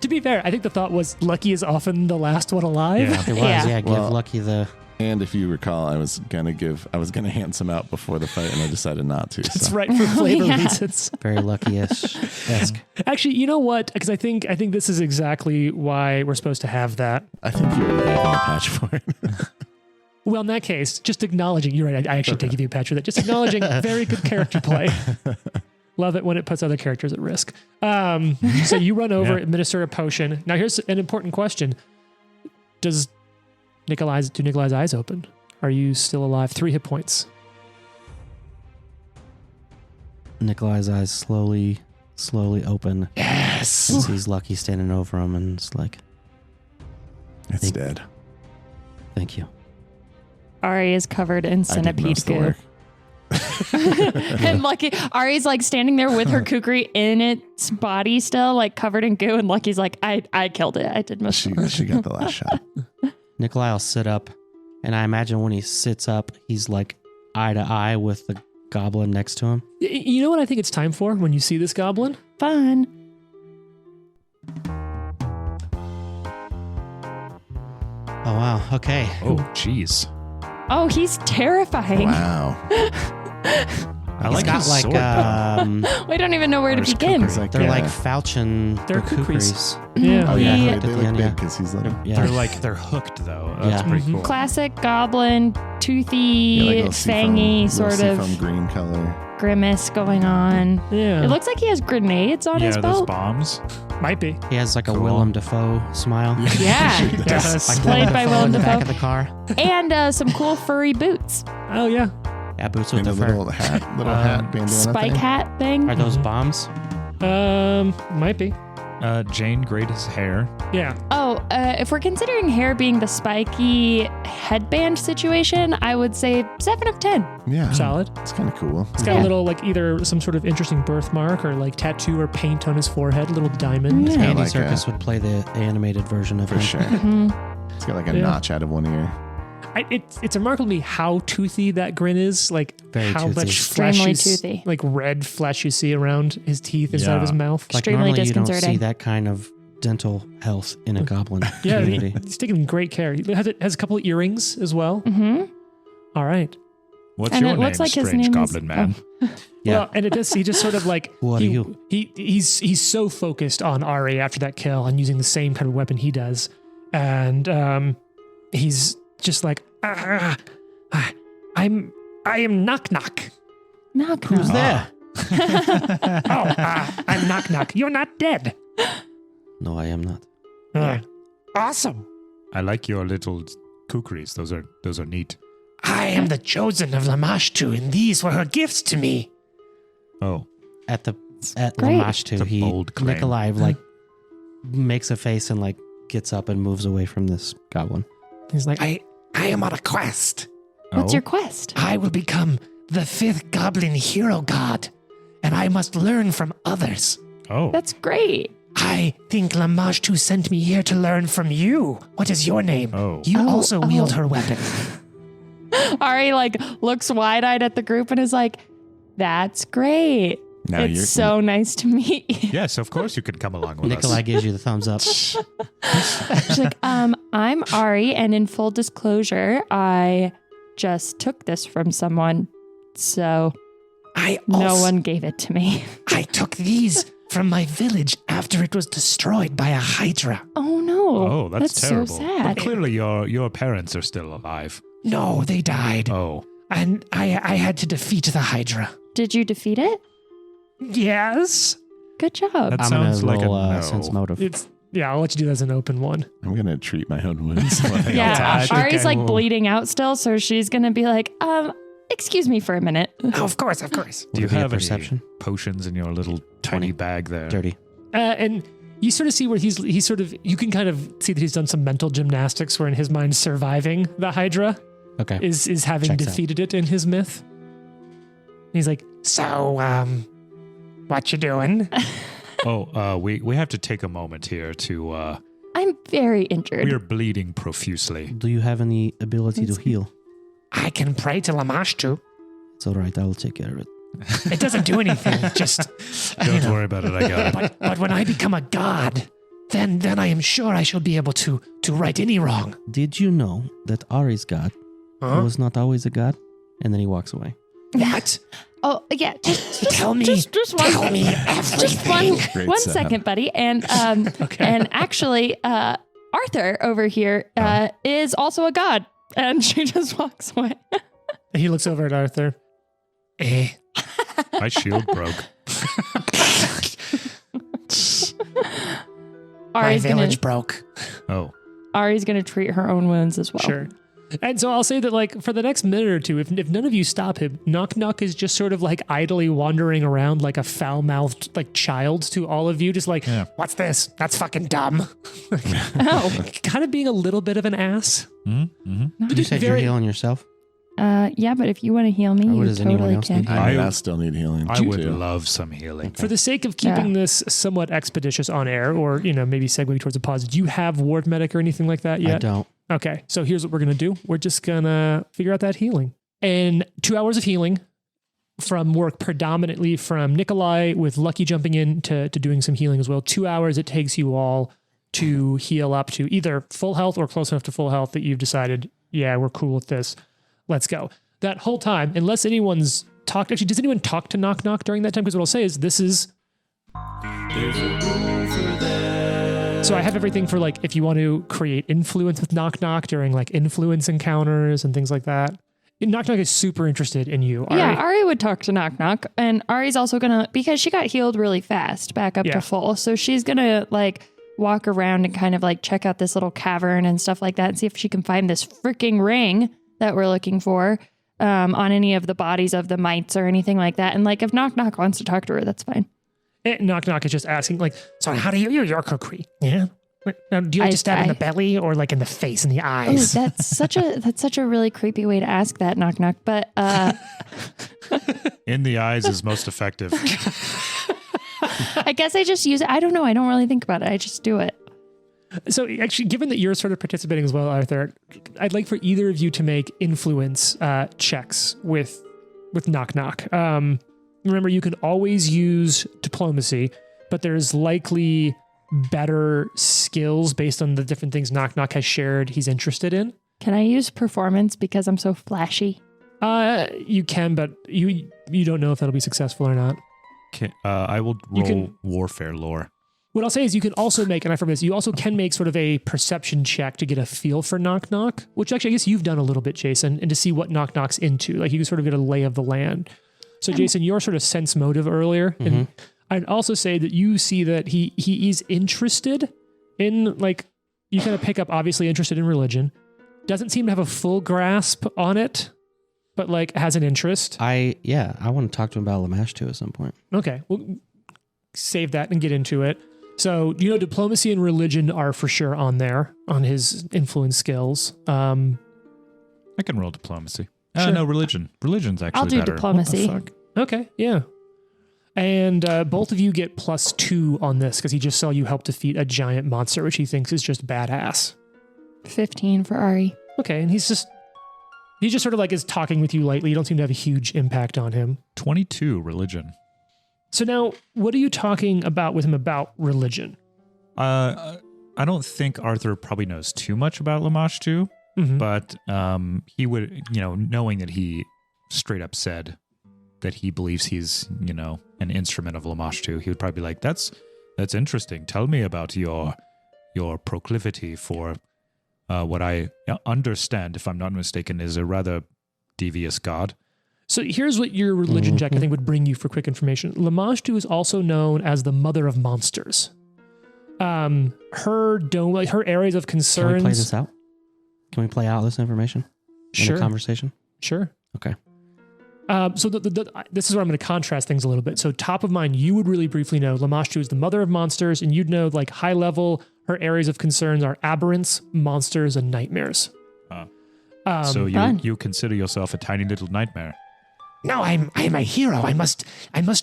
To be fair, I think the thought was Lucky is often the last one alive. Yeah. It was, Yeah. yeah. Give Well- Lucky the. And if you recall, I was gonna hand some out before the fight, and I decided not to. That's so. right, for flavor Yeah. reasons. Very lucky-ish. esque. Actually, you know what? Because I think this is exactly why we're supposed to have that. I think you already gave me a patch for it. Well, in that case, just acknowledging, you're right, I actually did give you a patch for that. Just acknowledging very good character play. Love it when it puts other characters at risk. So you run over, Yeah. administer a potion. Now here's an important question. Do Nikolai's eyes open? Are you still alive? 3 hit points. Nikolai's eyes slowly open. Yes. And sees Lucky standing over him, and it's like, It's dead. "Thank you." Ari is covered in I did centipede most of the goo. work. And Lucky, Ari's like standing there with her kukri in its body still, like covered in goo. And Lucky's like, I killed it. I did most of the work. She got the last shot. Nikolai will sit up, and I imagine when he sits up, he's like eye to eye with the goblin next to him. You know what I think it's time for when you see this goblin? Fun. Oh wow. Okay. Oh, jeez. Oh, he's terrifying. Wow. I He's like got his like sword. We don't even know where to There's begin. It's like, they're yeah. like falcon. They're kukris. kukris. Yeah. Oh yeah, Yeah. they At the look end, big yeah. because he's little. Yeah. They're hooked though. That's Yeah. pretty Mhm. cool. Classic goblin, toothy, Yeah, like little fangy seafoam- sort little of seafoam green color. grimace going on. Yeah. It looks like he has grenades on Yeah, his those belt. bombs. Might be. He has like a Cool. Willem Dafoe smile. Yeah. Does. Like Played by Willem in the back Dafoe. of the car. And some cool furry boots. Oh, yeah. Yeah, boots with And a the fur. little hat bandana Spike thing. hat thing. Are those bombs? Might be. Jane grayed his hair. Yeah. Oh, if we're considering hair being the spiky headband situation, I would say 7 of 10. Yeah, Solid. it's kind of cool. It's got a little, like, either some sort of interesting birthmark or, like, tattoo or paint on his forehead, a little diamond. Yeah. Andy like Serkis would play the animated version of For him. sure. Mhm. It's got like a Yeah. notch out of one ear. It's remarkable to me how toothy that grin is. Like, Very how toothy. much flesh Extremely you s- toothy. like red flesh you see around his teeth inside of his Yeah. mouth. Like Extremely normally you don't see disconcerting. that kind of dental health in a goblin Yeah, community. he's taking great care. He has a couple of earrings as well. Mm-hmm. All right. What's And your it name, looks like his strange name is- goblin man? Yeah. Well, and it does. He just sort of like Who are you? He's so focused on Ari after that kill and using the same kind of weapon he does, and he's just like, I am knock knock. Knock, Who's knock. there? I'm knock knock. You're not dead. No, I am not. Awesome. I like your little kukris. Those are neat. I am the chosen of Lamashtu, and these were her gifts to me. Oh, At great. Lamashtu, It's a he bold claim. Nikolai like makes a face and like gets up and moves away from this goblin. He's like, I am on a quest. What's Oh? your quest? I will become the 5th goblin hero god, and I must learn from others. Oh, That's great. I think Lamashtu sent me here to learn from you. What is your name? oh. You Oh, also wield oh. her weapon. Ari like looks wide-eyed at the group and is like, "That's great. Now It's so nice to meet you." Yes, of course you can come along with Nikolai us. gives you the thumbs up. She's like, I'm Ari, and in full disclosure, I just took this from someone, so no one gave it to me. I took these from my village after it was destroyed by a hydra. Oh no! Oh, that's terrible. so But sad. clearly your parents are still alive. No, they died. Oh, And I had to defeat the hydra. Did you defeat it? Yes. Good job. that I'm gonna sounds like roll a no. sense motive. I'll let you do that as an open one. I'm gonna treat my own wounds. while I Yeah, talk. I think Ari's I like will. bleeding out still, so she's gonna be like, excuse me for a minute. Oh, of course. Do you Would it be a have perception? any potions in your little tiny 20. bag there? Dirty. And you sort of see where he's sort of, you can kind of see that he's done some mental gymnastics where in his mind surviving the hydra Okay. is having Checks out. defeated it in his myth. He's like, so, what you doing? Oh, we have to take a moment here to I'm very injured. we're bleeding profusely. Do you have any ability to heal? I can pray to Lamashtu. It's all right. I will take care of it. It doesn't do anything. Just, Don't worry about it, I got it. but when I become a god, then I am sure I shall be able to right any wrong. Did you know that Ari's god was not always a god? And then he walks away. What? Oh yeah, just Tell me. just one, Tell me just everything. one Great second, setup. buddy. And Okay. and actually, Arthur over here is also a god, and she just walks away. He looks over at Arthur. My shield broke. Ari's broke. Oh, gonna treat her own wounds as well. Sure. And so I'll say that, like, for the next minute or two, if none of you stop him, Knock Knock is just sort of like idly wandering around like a foul-mouthed like child to all of you, just like, Yeah. what's this? That's fucking dumb. Oh, Kind of being a little bit of an ass. mm-hmm. You said you're Very- healing yourself? yeah, but if you want to heal me, Or you does anyone totally else can. need I mean, I- I still need healing. I would too. love some healing. For the sake of keeping Yeah. this somewhat expeditious on air, or, maybe segueing towards a pause, do you have Ward Medic or anything like that yet? I don't. Okay, so here's what we're going to do. We're just going to figure out that healing. And 2 hours of healing from work predominantly from Nikolai, with Lucky jumping in to doing some healing as well. 2 hours it takes you all to heal up to either full health or close enough to full health that you've decided, yeah, we're cool with this. Let's go. That whole time, unless anyone's talked, actually, does anyone talk to Knock Knock during that time? Because what I'll say is this is... So I have everything for, like, if you want to create influence with Knock Knock during like influence encounters and things like that. Knock Knock is super interested in you. Ari. Yeah, Ari would talk to Knock Knock, and Ari's also gonna, because she got healed really fast back up to full, so she's gonna like walk around and kind of like check out this little cavern and stuff like that and see if she can find this freaking ring that we're looking for on any of the bodies of the mites or anything like that. And like if Knock Knock wants to talk to her, that's fine. And Knock Knock is just asking like, so how do you use your kukri? Yeah. Now, do you like to stab in the belly or like in the face and the eyes? Oh, that's such a really creepy way to ask that, Knock Knock. But in the eyes is most effective. I guess I just use it. I don't know. I don't really think about it. I just do it. So actually, given that you're sort of participating as well, Arthur, I'd like for either of you to make influence checks with Knock Knock. Remember, you can always use diplomacy, but there's likely better skills based on the different things Knock Knock has shared he's interested in. Can I use performance because I'm so flashy? You can, but you don't know if that'll be successful or not. I will roll warfare lore. What I'll say is you can also make, and I forget this, you also can make sort of a perception check to get a feel for Knock Knock, which actually I guess you've done a little bit, Jason, and to see what Knock Knock's into. Like you can sort of get a lay of the land. So Jason, your sort of sense motive earlier, and I'd also say that you see that he is interested in, like, you kind of pick up, obviously interested in religion. Doesn't seem to have a full grasp on it, but like has an interest. I want to talk to him about Lamash too at some point. Okay, we'll save that and get into it. So, diplomacy and religion are for sure on there, on his influence skills. I can roll diplomacy. Sure. No, religion. Religion's actually I'll do better. diplomacy. What the fuck? Okay, yeah. And both of you get +2 on this because he just saw you help defeat a giant monster, which he thinks is just badass. 15 for Ari. Okay, and he's just sort of like is talking with you lightly. You don't seem to have a huge impact on him. 22 religion. So now, what are you talking about with him about religion? I don't think Arthur probably knows too much about Lamashtu, but he would, knowing that he straight up said that he believes he's, an instrument of Lamashtu, he would probably be like, that's interesting. Tell me about your proclivity for what I understand, if I'm not mistaken, is a rather devious god. So here's what your religion check, I think, would bring you for quick information. Lamashtu is also known as the mother of monsters. Her areas of concerns... Can we play this out? Can we play out this information in a conversation? Sure. Okay. So this is where I'm going to contrast things a little bit. So top of mind, you would really briefly know Lamashtu is the mother of monsters, and you'd know, like, high level, her areas of concerns are aberrants, monsters, and nightmares. So you consider yourself a tiny little nightmare? No, I'm a hero. I must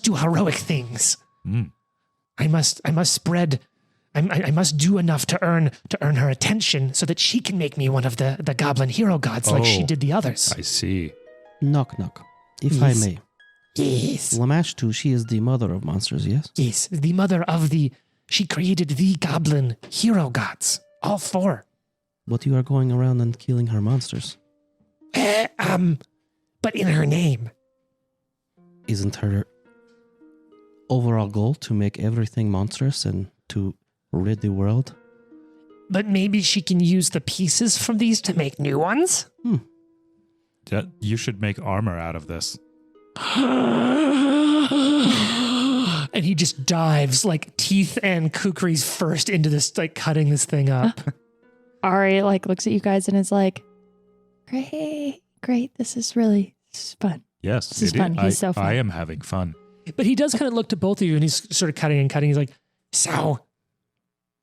do heroic things. I must spread. I must do enough to earn her attention so that she can make me one of the goblin hero gods like she did the others. I see. Knock knock. If I may. Yes. Lamashtu, she is the mother of monsters, yes? Yes, the mother of she created the goblin hero gods. All 4. But you are going around and killing her monsters. But in her name. Isn't her overall goal to make everything monstrous and to rid the world? But maybe she can use the pieces from these to make new ones? You should make armor out of this. And he just dives, like, teeth and kukris first into this, like, cutting this thing up. Ari, like, looks at you guys and is like, great. This is fun. Yes, This is fun. He's so fun. I am having fun. But he does kind of look to both of you, and he's sort of cutting and cutting. He's like, So,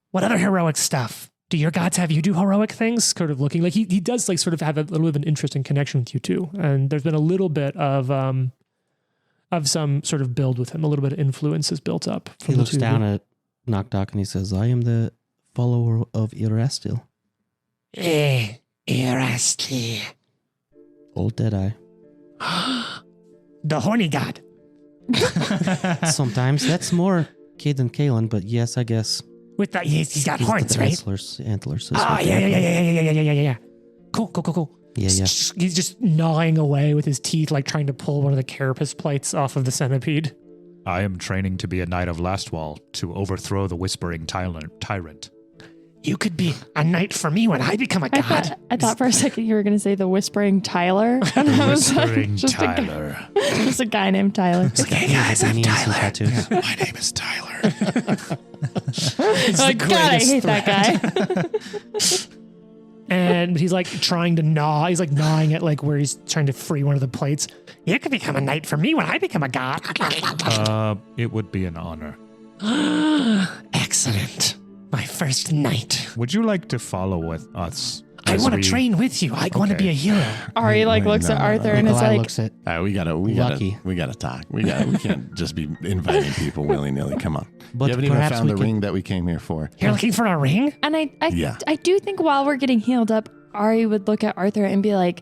what other heroic stuff? Do your gods have you do heroic things? sort of looking like he does, like, sort of have a little bit of an interesting connection with you too. And there's been a little bit of some sort of build with him. A little bit of influence is built up. From He looks down at Knock Knock and he says, I am the follower of Erastil. Erastil. Old Deadeye. The horny god. Sometimes that's more Kid than Kalen, but yes, I guess. With the, he's got He's horns, the right? Antlers. Oh, yeah. Cool. Yeah. He's just gnawing away with his teeth, like trying to pull one of the carapace plates off of the centipede. I am training to be a knight of Lastwall to overthrow the whispering tyrant. You could be a knight for me when I become a god. I thought for a second you were going to say the whispering Tyler. And I was like, Whispering just Tyler. just a guy named Tyler. It's like, hey guys, I'm Beanies and Tyler. tattoos. My name is Tyler. It's Like, the God, I greatest hate threat. that guy. And he's like trying to gnaw. He's like gnawing at like where he's trying to free one of the plates. You could become a knight for me when I become a god. It would be an honor. Excellent. My first knight. Would you like to follow with us? I as want to we- train with you. I want to Okay. be a hero. Ari like Wait, looks no, at no, Arthur no. and is Nikolai like, looks at We gotta talk. We can't just be inviting people willy nilly. Come on. But you haven't even perhaps found we the can- ring that we came here for. You're looking for a ring? and Yeah. I do think while we're getting healed up, Ari would look at Arthur and be like,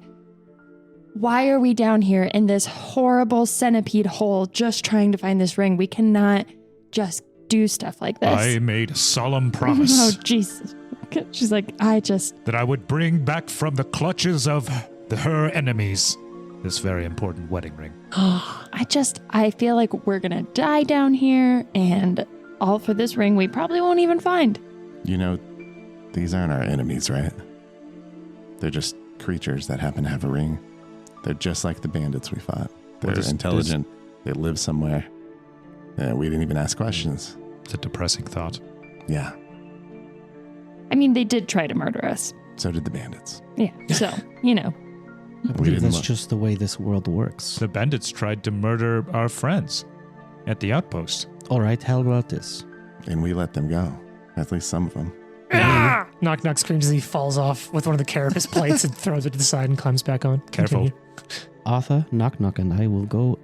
why are we down here in this horrible centipede hole just trying to find this ring? We cannot just do stuff like this. I made a solemn Oh, promise Jesus. She's like, that I would bring back from the clutches of her enemies this very important wedding ring. I feel like we're going to die down here and all for this ring we probably won't even find. You know, these aren't our enemies, right? They're just creatures that happen to have a ring. They're just like the bandits we fought. They're Well, this- intelligent. They live somewhere. And we didn't even ask questions. It's a depressing thought. Yeah. I mean, they did try to murder us. So did the bandits. Yeah. So, you know. I believe didn't that's look. just the way this world works. The bandits tried to murder our friends at the outpost. All right, how about this? And we let them go. At least some of them. Ah! Knock knock screams as he falls off with one of the carapace plates and throws it to the side and climbs back on. Careful. Continue. Arthur, knock knock, and I will go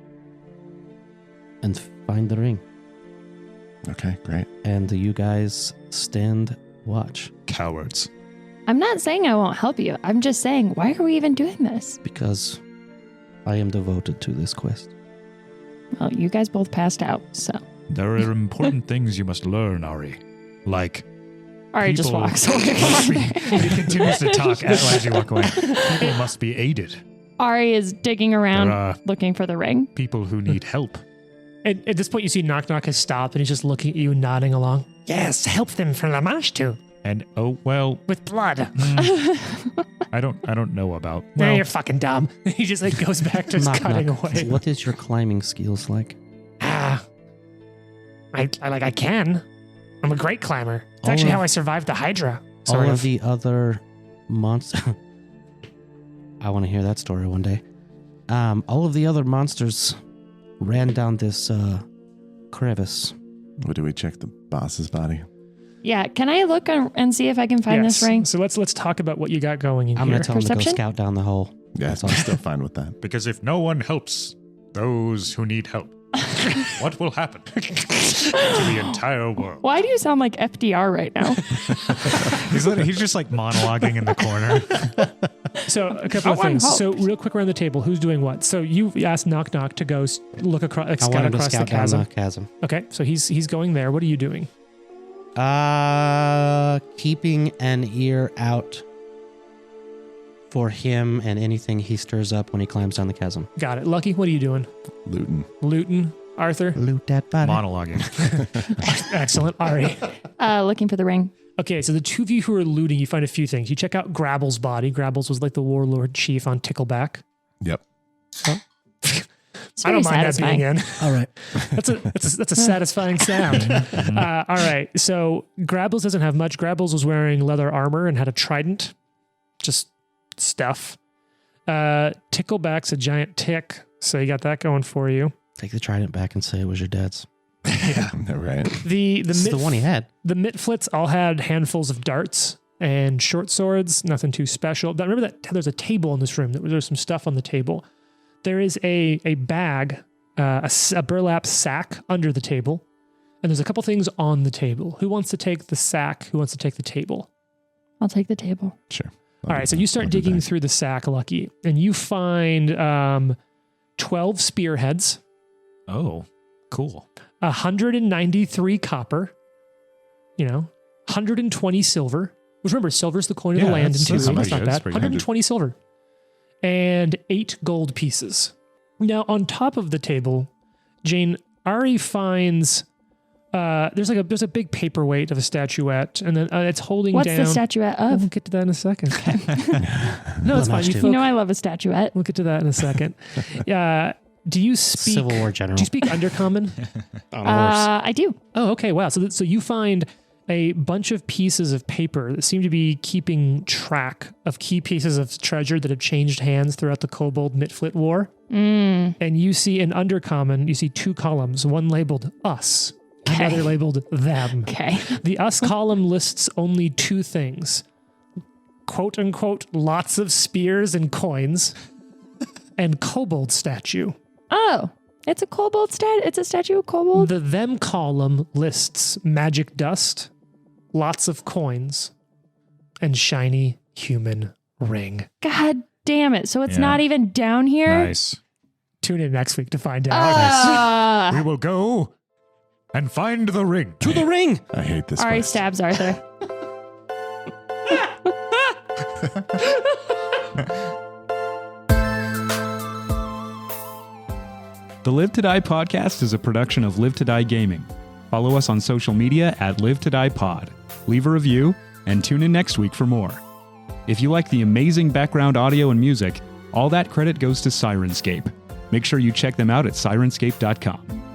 and find the ring. Okay, great. And you guys stand watch. Cowards. I'm not saying I won't help you. I'm just saying, why are we even doing this? Because I am devoted to this quest. Well, you guys both passed out, so. There are important things you must learn, Ari. Like Ari just people- walks away from Arthur. he continues to talk as you walk away. People must be aided. Ari is digging There around are looking for the ring. people who need help. At this point, you see Knock Knock has stopped and he's just looking at you, nodding along. Yes, help them for Lamash too. And oh well, With blood. I don't know about. Now Well, you're fucking dumb. He just like goes back to just Knock, cutting knock. away. What is your climbing skills like? Ah. I can. I'm a great climber. It's All actually of- how I survived the Hydra. All Sort of of. the other monsters. I want to hear that story one day. All of the other monsters ran down this crevice. What do we check the boss's body? Yeah, can I look and see if I can find this Yes. ring? So let's talk about what you got going in I'm here. going to tell him to go Perception? scout down the hole. Yeah, That's I'm all. still fine with that. because if no one helps those who need help, what will happen to the entire world? Why do you sound like FDR right now? He's just like monologuing in the corner. So a couple of I want things. help. So real quick around the table, who's doing what? So you asked Knock Knock to go look across, like, I scout want him to across the scout down chasm. the chasm. Okay, so he's going there. What are you doing? Keeping an ear out for him and anything he stirs up when he climbs down the chasm. Got it. Lucky, what are you doing? Luton. Luton, Arthur. Loot that body. Monologuing. Excellent. Ari. Looking for the ring. Okay, so the two of you who are looting, you find a few things. You check out Grabble's body. Grabble's was like the warlord chief on Tickleback. Yep. It's I don't very mind that satisfying. being in. All right. That's a satisfying sound. All right, so Grabbles doesn't have much. Grabbles was wearing leather armor and had a trident, just stuff. Tickleback's a giant tick, so you got that going for you. Take the trident back and say it was your dad's. Right. The This is the one he had. The Mitflits all had handfuls of darts and short swords, nothing too special. But remember that there's a table in this room. There's some stuff on the table. There is a bag, a burlap sack under the table, and there's a couple things on the table. Who wants to take the sack? Who wants to take the table? I'll take the table. Sure. All right, so you start digging through the sack, Lucky, and you find 12 spearheads, Oh, cool. 193 copper, 120 silver. Which remember, silver's the coin of the Yeah, land in that's- two. that's That's pretty not good. bad. That's pretty good. 120 silver. And 8 gold pieces. Now, on top of the table, Jane, Ari finds there's a big paperweight of a statuette, and then it's holding What's down. the statuette We'll of? get to that in a second. No, it's fine. Much You know I love a statuette. We'll get to that in a second. Do you speak Civil War general. Do you speak Undercommon? On a horse. I do. Oh, okay. Wow. So you find a bunch of pieces of paper that seem to be keeping track of key pieces of treasure that have changed hands throughout the Kobold Mitflit War. And you see in Undercommon, you see 2 columns, one labeled us, another labeled them. Okay. The us column lists only 2 things. Quote unquote, lots of spears and coins and kobold statue. Oh, it's a kobold It's a statue of kobold. The them column lists magic dust, lots of coins, and shiny human ring. God damn it. So it's Yeah. not even down here? Nice. Tune in next week to find out. We will go and find the ring. To the ring. I hate this. Ari quest. stabs Arthur. The Live to Die podcast is a production of Live to Die Gaming. Follow us on social media at Live to Die Pod. Leave a review and tune in next week for more. If you like the amazing background audio and music, all that credit goes to Syrinscape. Make sure you check them out at Syrinscape.com.